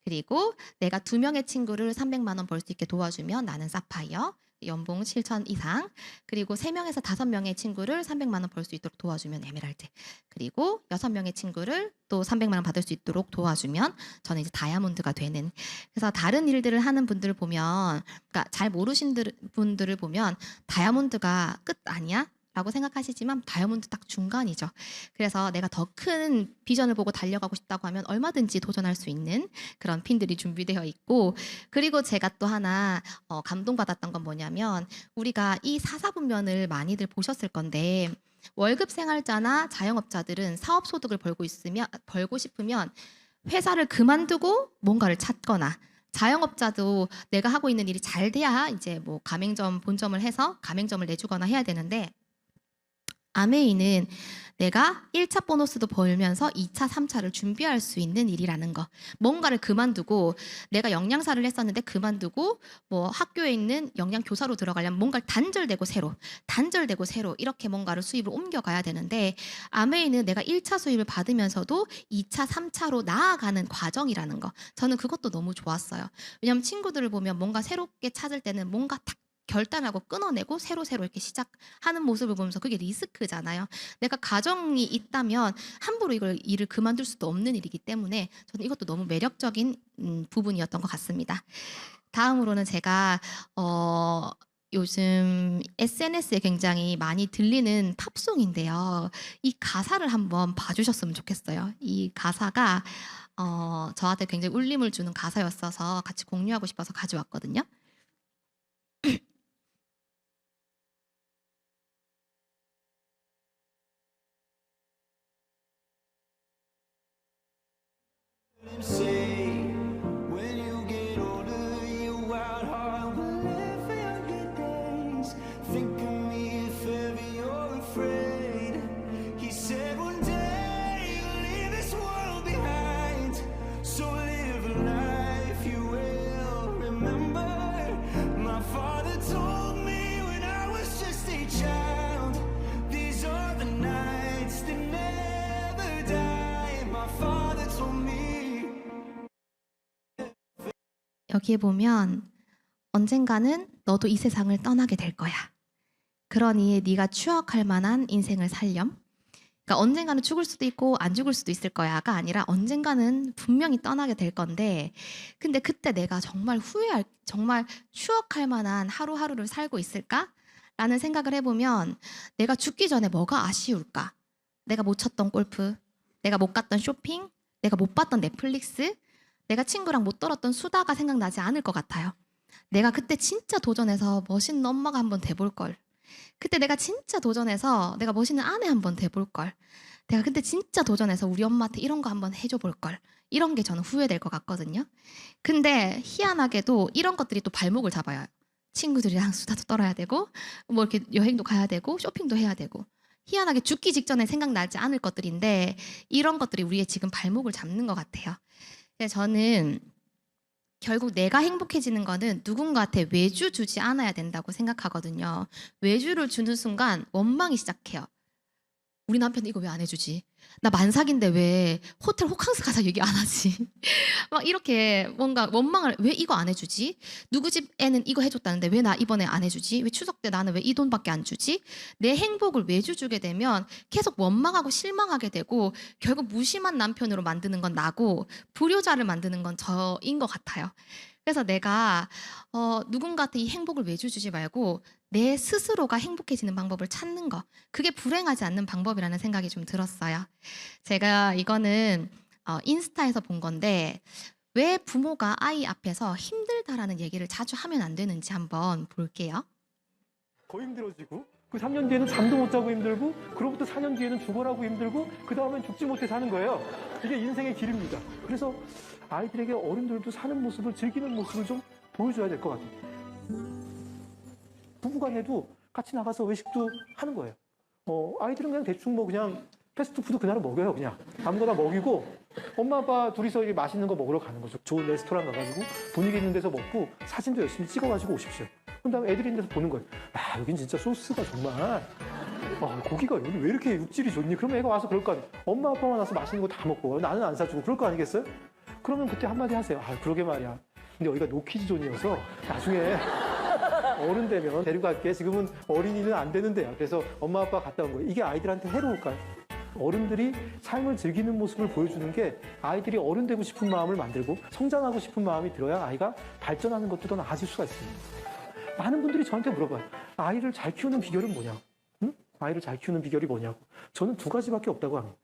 Speaker 1: 그리고 내가 2명의 친구를 300만 원 벌 수 있게 도와주면 나는 사파이어. 연봉 7천 이상. 그리고 3명에서 5명의 친구를 300만 원 벌 수 있도록 도와주면 에메랄드. 그리고 6명의 친구를 또 300만 원 받을 수 있도록 도와주면 저는 이제 다이아몬드가 되는. 그래서 다른 일들을 하는 분들을 보면, 그러니까 잘 모르신 분들을 보면 다이아몬드가 끝 아니야? 라고 생각하시지만 다이아몬드 딱 중간이죠. 그래서 내가 더 큰 비전을 보고 달려가고 싶다고 하면 얼마든지 도전할 수 있는 그런 핀들이 준비되어 있고, 그리고 제가 또 하나 감동받았던 건 뭐냐면 우리가 이 사사분면을 많이들 보셨을 건데 월급 생활자나 자영업자들은 사업 소득을 벌고 싶으면 회사를 그만두고 뭔가를 찾거나, 자영업자도 내가 하고 있는 일이 잘 돼야 이제 뭐 가맹점 본점을 해서 가맹점을 내주거나 해야 되는데, 아메이는 내가 1차 보너스도 벌면서 2차, 3차를 준비할 수 있는 일이라는 거. 뭔가를 그만두고, 내가 영양사를 했었는데 그만두고 뭐 학교에 있는 영양교사로 들어가려면 뭔가를 단절되고 새로 이렇게 뭔가를 수입을 옮겨가야 되는데, 아메이는 내가 1차 수입을 받으면서도 2차, 3차로 나아가는 과정이라는 거. 저는 그것도 너무 좋았어요. 왜냐하면 친구들을 보면 뭔가 새롭게 찾을 때는 뭔가 딱 결단하고 끊어내고 새로 이렇게 시작하는 모습을 보면서 그게 리스크잖아요. 내가 가정이 있다면 함부로 이걸 일을 그만둘 수도 없는 일이기 때문에 저는 이것도 너무 매력적인 부분이었던 것 같습니다. 다음으로는 제가 요즘 SNS에 굉장히 많이 들리는 팝송인데요. 이 가사를 한번 봐주셨으면 좋겠어요. 이 가사가 저한테 굉장히 울림을 주는 가사였어서 같이 공유하고 싶어서 가져왔거든요.
Speaker 5: Say, when you get older, your wild heart will live for your good days. Think of me if ever you're afraid. He said one day you'll leave this world behind. So live a life you will remember. My father told me when I was just a child, these are the nights that never die. My father told me.
Speaker 1: 여기에 보면 언젠가는 너도 이 세상을 떠나게 될 거야. 그러니 네가 추억할 만한 인생을 살렴. 그러니까 언젠가는 죽을 수도 있고 안 죽을 수도 있을 거야가 아니라 언젠가는 분명히 떠나게 될 건데, 근데 그때 내가 정말 정말 추억할 만한 하루하루를 살고 있을까? 라는 생각을 해보면 내가 죽기 전에 뭐가 아쉬울까? 내가 못 쳤던 골프, 내가 못 갔던 쇼핑, 내가 못 봤던 넷플릭스, 내가 친구랑 못 떨었던 수다가 생각나지 않을 것 같아요. 내가 그때 진짜 도전해서 멋있는 엄마가 한번 돼볼 걸. 그때 내가 진짜 도전해서 내가 멋있는 아내 한번 돼볼 걸. 내가 그때 진짜 도전해서 우리 엄마한테 이런 거 한번 해줘 볼 걸. 이런 게 저는 후회될 것 같거든요. 근데 희한하게도 이런 것들이 또 발목을 잡아요. 친구들이랑 수다도 떨어야 되고 뭐 이렇게 여행도 가야 되고 쇼핑도 해야 되고. 희한하게 죽기 직전에 생각나지 않을 것들인데 이런 것들이 우리의 지금 발목을 잡는 것 같아요. 저는 결국 내가 행복해지는 거는 누군가한테 외주 주지 않아야 된다고 생각하거든요. 외주를 주는 순간 원망이 시작해요. 우리 남편 이거 왜 안 해주지? 나 만삭인데 왜 호텔 호캉스 가서 얘기 안 하지? 막 이렇게 뭔가 원망을, 왜 이거 안 해주지? 누구 집 애는 이거 해줬다는데 왜 나 이번에 안 해주지? 왜 추석 때 나는 왜 이 돈밖에 안 주지? 내 행복을 외주 주게 되면 계속 원망하고 실망하게 되고 결국 무심한 남편으로 만드는 건 나고 불효자를 만드는 건 저인 것 같아요. 그래서 내가 누군가한테 이 행복을 외주 주지 말고 내 스스로가 행복해지는 방법을 찾는 거. 그게 불행하지 않는 방법이라는 생각이 좀 들었어요. 제가 이거는 인스타에서 본 건데 왜 부모가 아이 앞에서 힘들다라는 얘기를 자주 하면 안 되는지 한번 볼게요.
Speaker 6: 더 힘들어지고 그 3년 뒤에는 잠도 못 자고 힘들고 그로부터 4년 뒤에는 죽어라고 힘들고 그 다음엔 죽지 못해 사는 거예요. 이게 인생의 길입니다. 그래서 아이들에게 어른들도 사는 모습을 즐기는 모습을 좀 보여줘야 될 것 같아요. 부부간에도 같이 나가서 외식도 하는 거예요. 아이들은 그냥 대충 뭐 그냥 패스트푸드 그날은 먹여요. 그냥 아무거나 먹이고 엄마 아빠 둘이서 이렇게 맛있는 거 먹으러 가는 거죠. 좋은 레스토랑 가가지고 분위기 있는 데서 먹고 사진도 열심히 찍어가지고 오십시오. 그런 다음에 애들이 있는 데서 보는 거예요. 아, 여긴 진짜 소스가 정말 고기가 여기 왜 이렇게 육질이 좋니? 그러면 애가 와서 그럴 거 아니에요. 엄마 아빠만 와서 맛있는 거 다 먹고 나는 안 사주고 그럴 거 아니겠어요? 그러면 그때 한마디 하세요. 아, 그러게 말이야. 근데 여기가 노키즈 존이어서 나중에 어른 되면 데려갈게. 지금은 어린이는 안 되는데요. 그래서 엄마 아빠 갔다 온 거예요. 이게 아이들한테 해로울까요? 어른들이 삶을 즐기는 모습을 보여주는 게 아이들이 어른 되고 싶은 마음을 만들고 성장하고 싶은 마음이 들어야 아이가 발전하는 것도 더 나아질 수가 있습니다. 많은 분들이 저한테 물어봐요. 아이를 잘 키우는 비결은 뭐냐고. 응? 아이를 잘 키우는 비결이 뭐냐고. 저는 두 가지밖에 없다고 합니다.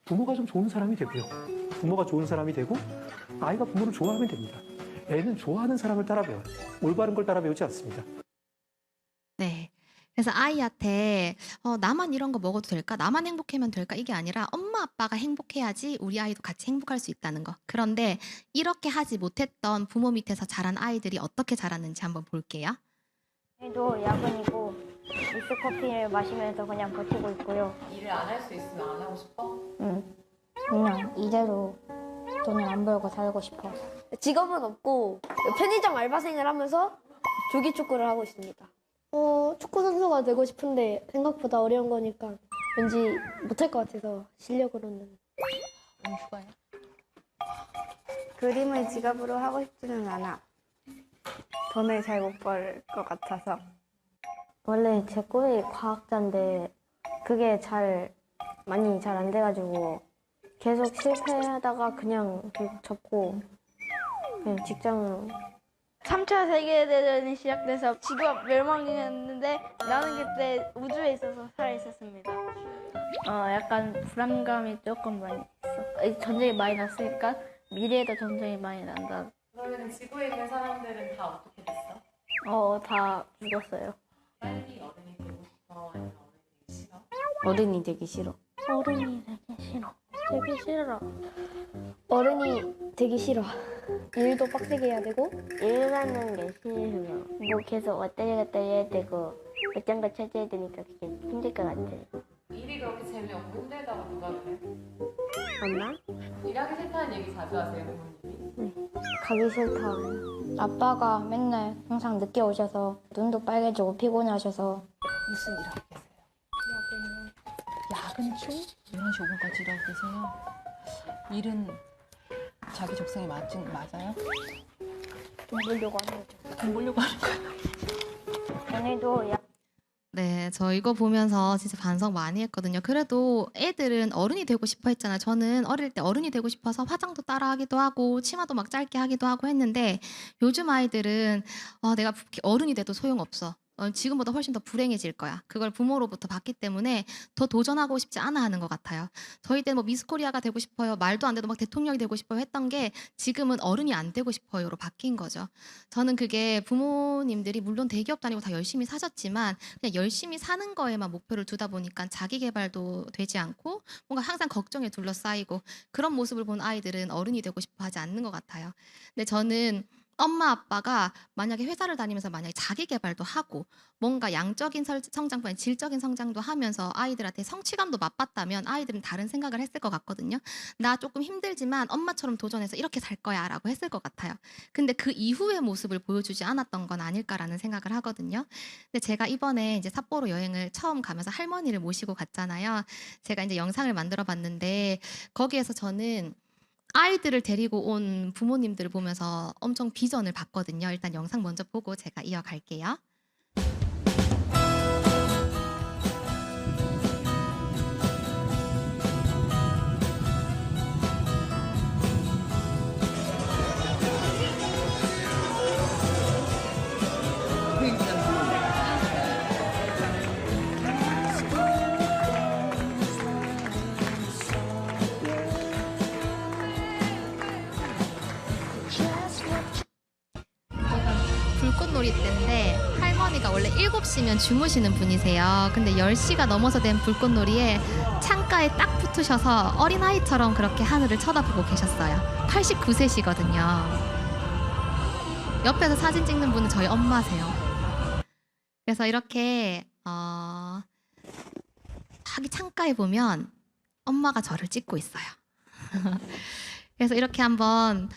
Speaker 6: 부모가 좀 좋은 사람이 되고요. 부모가 좋은 사람이 되고 아이가 부모를 좋아하면 됩니다. 애는 좋아하는 사람을 따라 배워요. 올바른 걸 따라 배우지 않습니다.
Speaker 1: 네. 그래서 아이한테 나만 이런 거 먹어도 될까? 나만 행복하면 될까? 이게 아니라 엄마 아빠가 행복해야지 우리 아이도 같이 행복할 수 있다는 거. 그런데 이렇게 하지 못했던 부모 밑에서 자란 아이들이 어떻게 자랐는지 한번 볼게요.
Speaker 7: 오늘도 야근이고 미스커피를 마시면서 그냥 버티고 있고요.
Speaker 8: 일을 안 할 수 있으면 안 하고 싶어?
Speaker 7: 응. 그냥 이대로 돈을 안 벌고 살고 싶어.
Speaker 9: 직업은 없고 편의점 알바생을 하면서 조기 축구를 하고 있습니다. 축구 선수가 되고 싶은데 생각보다 어려운 거니까 왠지 못할 것 같아서 실력으로는.
Speaker 8: 휴가야?
Speaker 7: 그림을 직업으로 하고 싶지는 않아. 돈을 잘 못 벌 것 같아서. 원래 제 꿈이 과학자인데 그게 많이 잘 안 돼가지고 계속 실패하다가 그냥 결국 접고 그냥 직장으로.
Speaker 9: 3차 세계대전이 시작돼서 지구가 멸망했는데 나는 그때 우주에 있어서 살아있었습니다. 약간 불안감이 조금 많이 있어. 전쟁이 많이 났으니까 미래에도 전쟁이 많이 난다.
Speaker 8: 그러면 지구에 있는 사람들은 다 어떻게 됐어?
Speaker 9: 다 죽었어요.
Speaker 8: 빨리 어른이 되고 싶어? 아니면
Speaker 7: 어른이 되기 싫어.
Speaker 9: 어른이 되기 싫어. 되기 싫어. 어른이 되기 싫어. 일도 빡세게 해야 되고
Speaker 7: 일하는 게 싫어. 뭐 계속 왔다리 갔다리 해야 되고 몇장도 찾아야 되니까 그게 힘들 것 같아.
Speaker 8: 일이 그렇게 재미없고 힘들다고 누가 그래?
Speaker 7: 엄마?
Speaker 8: 일하기 싫다는 얘기 자주 하세요, 부모님이?
Speaker 7: 가기 싫다. 아빠가 맨날 항상 늦게 오셔서 눈도 빨개지고 피곤하셔서.
Speaker 8: 무슨 일 하고 계세요? 야근중? 11시 5분까지 일하고 계세요? 일은 자기 적성에 맞아요?
Speaker 9: 돈 벌려고 하는 거죠.
Speaker 8: 돈 벌려고 하는 거예요?
Speaker 7: 오늘도
Speaker 1: 네, 저 이거 보면서 진짜 반성 많이 했거든요. 그래도 애들은 어른이 되고 싶어 했잖아요. 저는 어릴 때 어른이 되고 싶어서 화장도 따라 하기도 하고 치마도 막 짧게 하기도 하고 했는데 요즘 아이들은 내가 어른이 돼도 소용없어. 지금보다 훨씬 더 불행해질 거야. 그걸 부모로부터 봤기 때문에 더 도전하고 싶지 않아 하는 것 같아요. 저희 때 뭐 미스 코리아가 되고 싶어요. 말도 안 돼도 막 대통령이 되고 싶어요 했던 게 지금은 어른이 안 되고 싶어요로 바뀐 거죠. 저는 그게 부모님들이 물론 대기업 다니고 다 열심히 사셨지만 그냥 열심히 사는 거에만 목표를 두다 보니까 자기 개발도 되지 않고 뭔가 항상 걱정에 둘러싸이고 그런 모습을 본 아이들은 어른이 되고 싶어 하지 않는 것 같아요. 근데 저는 엄마 아빠가 만약에 회사를 다니면서 만약에 자기 개발도 하고 뭔가 양적인 성장보다 아니라 질적인 성장도 하면서 아이들한테 성취감도 맛봤다면 아이들은 다른 생각을 했을 것 같거든요. 나 조금 힘들지만 엄마처럼 도전해서 이렇게 살 거야 라고 했을 것 같아요. 근데 그 이후의 모습을 보여주지 않았던 건 아닐까라는 생각을 하거든요. 근데 제가 이번에 이제 삿포로 여행을 처음 가면서 할머니를 모시고 갔잖아요. 제가 이제 영상을 만들어 봤는데 거기에서 저는 아이들을 데리고 온 부모님들을 보면서 엄청 비전을 봤거든요. 일단 영상 먼저 보고 제가 이어갈게요. 7시면 주무시는 분이세요. 근데 10시가 넘어서 된 불꽃놀이에 창가에 딱 붙으셔서 어린아이처럼 그렇게 하늘을 쳐다보고 계셨어요. 89세시거든요. 옆에서 사진 찍는 분은 저희 엄마세요. 그래서 이렇게 자기 창가에 보면 엄마가 저를 찍고 있어요. 그래서 이렇게 한번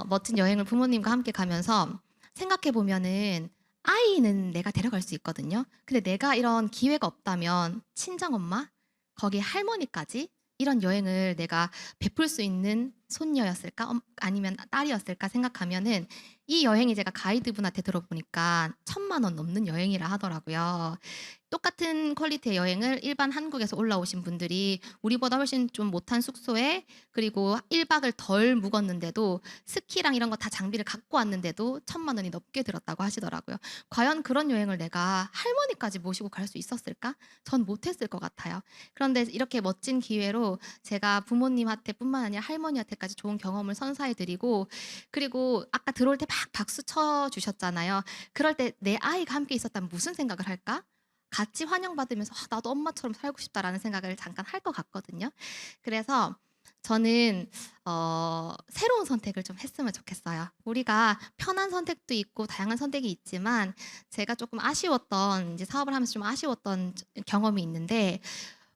Speaker 1: 멋진 여행을 부모님과 함께 가면서 생각해 보면은 아이는 내가 데려갈 수 있거든요. 근데 내가 이런 기회가 없다면 친정엄마, 거기 할머니까지 이런 여행을 내가 베풀 수 있는 손녀였을까? 아니면 딸이었을까 생각하면은 이 여행이 제가 가이드분한테 들어보니까 1,000만 원 넘는 여행이라 하더라고요. 똑같은 퀄리티의 여행을 일반 한국에서 올라오신 분들이 우리보다 훨씬 좀 못한 숙소에 그리고 1박을 덜 묵었는데도 스키랑 이런 거 다 장비를 갖고 왔는데도 1,000만 원이 넘게 들었다고 하시더라고요. 과연 그런 여행을 내가 할머니까지 모시고 갈 수 있었을까? 전 못했을 것 같아요. 그런데 이렇게 멋진 기회로 제가 부모님한테 뿐만 아니라 할머니한테까지 좋은 경험을 선사해드리고 그리고 아까 들어올 때 막 박수 쳐주셨잖아요. 그럴 때 내 아이가 함께 있었다면 무슨 생각을 할까? 같이 환영받으면서 나도 엄마처럼 살고 싶다라는 생각을 잠깐 할 것 같거든요. 그래서 저는 새로운 선택을 좀 했으면 좋겠어요. 우리가 편한 선택도 있고 다양한 선택이 있지만 제가 조금 아쉬웠던 이제 사업을 하면서 좀 아쉬웠던 경험이 있는데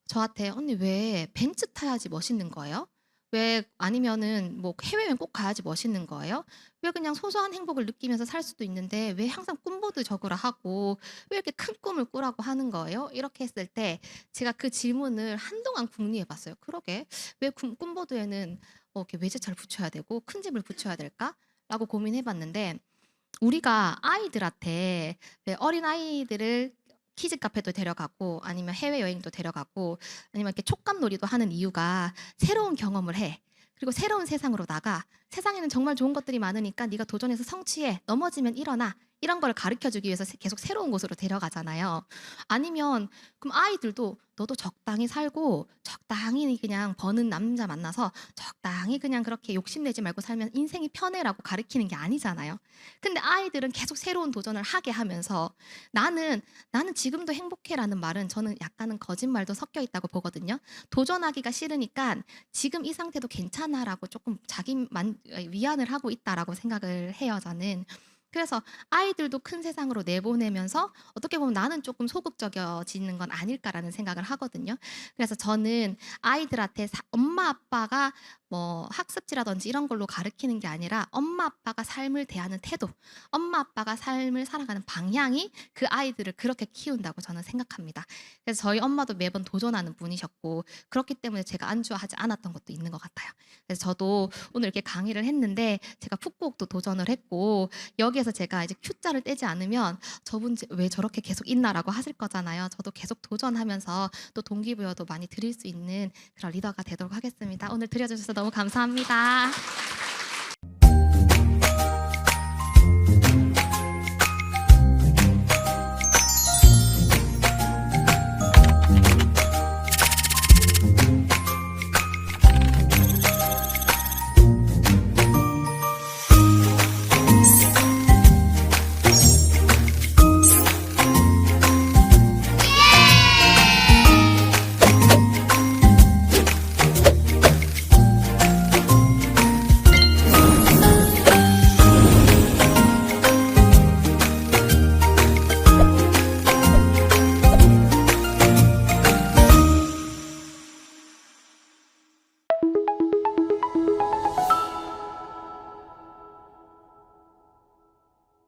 Speaker 1: 저한테 언니 왜 벤츠 타야지 멋있는 거예요? 왜 아니면은 뭐 해외여행 꼭 가야지 멋있는 거예요? 왜 그냥 소소한 행복을 느끼면서 살 수도 있는데 왜 항상 꿈보드 적으라 하고 왜 이렇게 큰 꿈을 꾸라고 하는 거예요? 이렇게 했을 때 제가 그 질문을 한동안 궁리해 봤어요. 그러게 왜 꿈보드에는 이렇게 외제차를 붙여야 되고 큰 집을 붙여야 될까? 라고 고민해 봤는데 우리가 아이들한테 왜 어린 아이들을 키즈 카페도 데려가고 아니면 해외여행도 데려가고 아니면 이렇게 촉감놀이도 하는 이유가 새로운 경험을 해. 그리고 새로운 세상으로 나가. 세상에는 정말 좋은 것들이 많으니까 네가 도전해서 성취해. 넘어지면 일어나. 이런 걸 가르쳐주기 위해서 계속 새로운 곳으로 데려가잖아요. 아니면 그럼 아이들도 너도 적당히 살고 적당히 그냥 버는 남자 만나서 적당히 그냥 그렇게 욕심내지 말고 살면 인생이 편해라고 가르치는 게 아니잖아요. 근데 아이들은 계속 새로운 도전을 하게 하면서 나는 지금도 행복해라는 말은 저는 약간은 거짓말도 섞여 있다고 보거든요. 도전하기가 싫으니까 지금 이 상태도 괜찮아라고 조금 자기 위안을 하고 있다라고 생각을 해요, 저는. 그래서 아이들도 큰 세상으로 내보내면서 어떻게 보면 나는 조금 소극적이어지는 건 아닐까라는 생각을 하거든요. 그래서 저는 아이들한테 엄마 아빠가 뭐 학습지라든지 이런 걸로 가르치는 게 아니라 엄마 아빠가 삶을 대하는 태도, 엄마 아빠가 삶을 살아가는 방향이 그 아이들을 그렇게 키운다고 저는 생각합니다. 그래서 저희 엄마도 매번 도전하는 분이셨고 그렇기 때문에 제가 안주하지 않았던 것도 있는 것 같아요. 그래서 저도 오늘 이렇게 강의를 했는데 제가 풋고옥도 도전을 했고 여기에서 제가 이제 Q자를 떼지 않으면 저분 왜 저렇게 계속 있나라고 하실 거잖아요. 저도 계속 도전하면서 또 동기부여도 많이 드릴 수 있는 그런 리더가 되도록 하겠습니다. 오늘 들려주셔서 너무 감사합니다.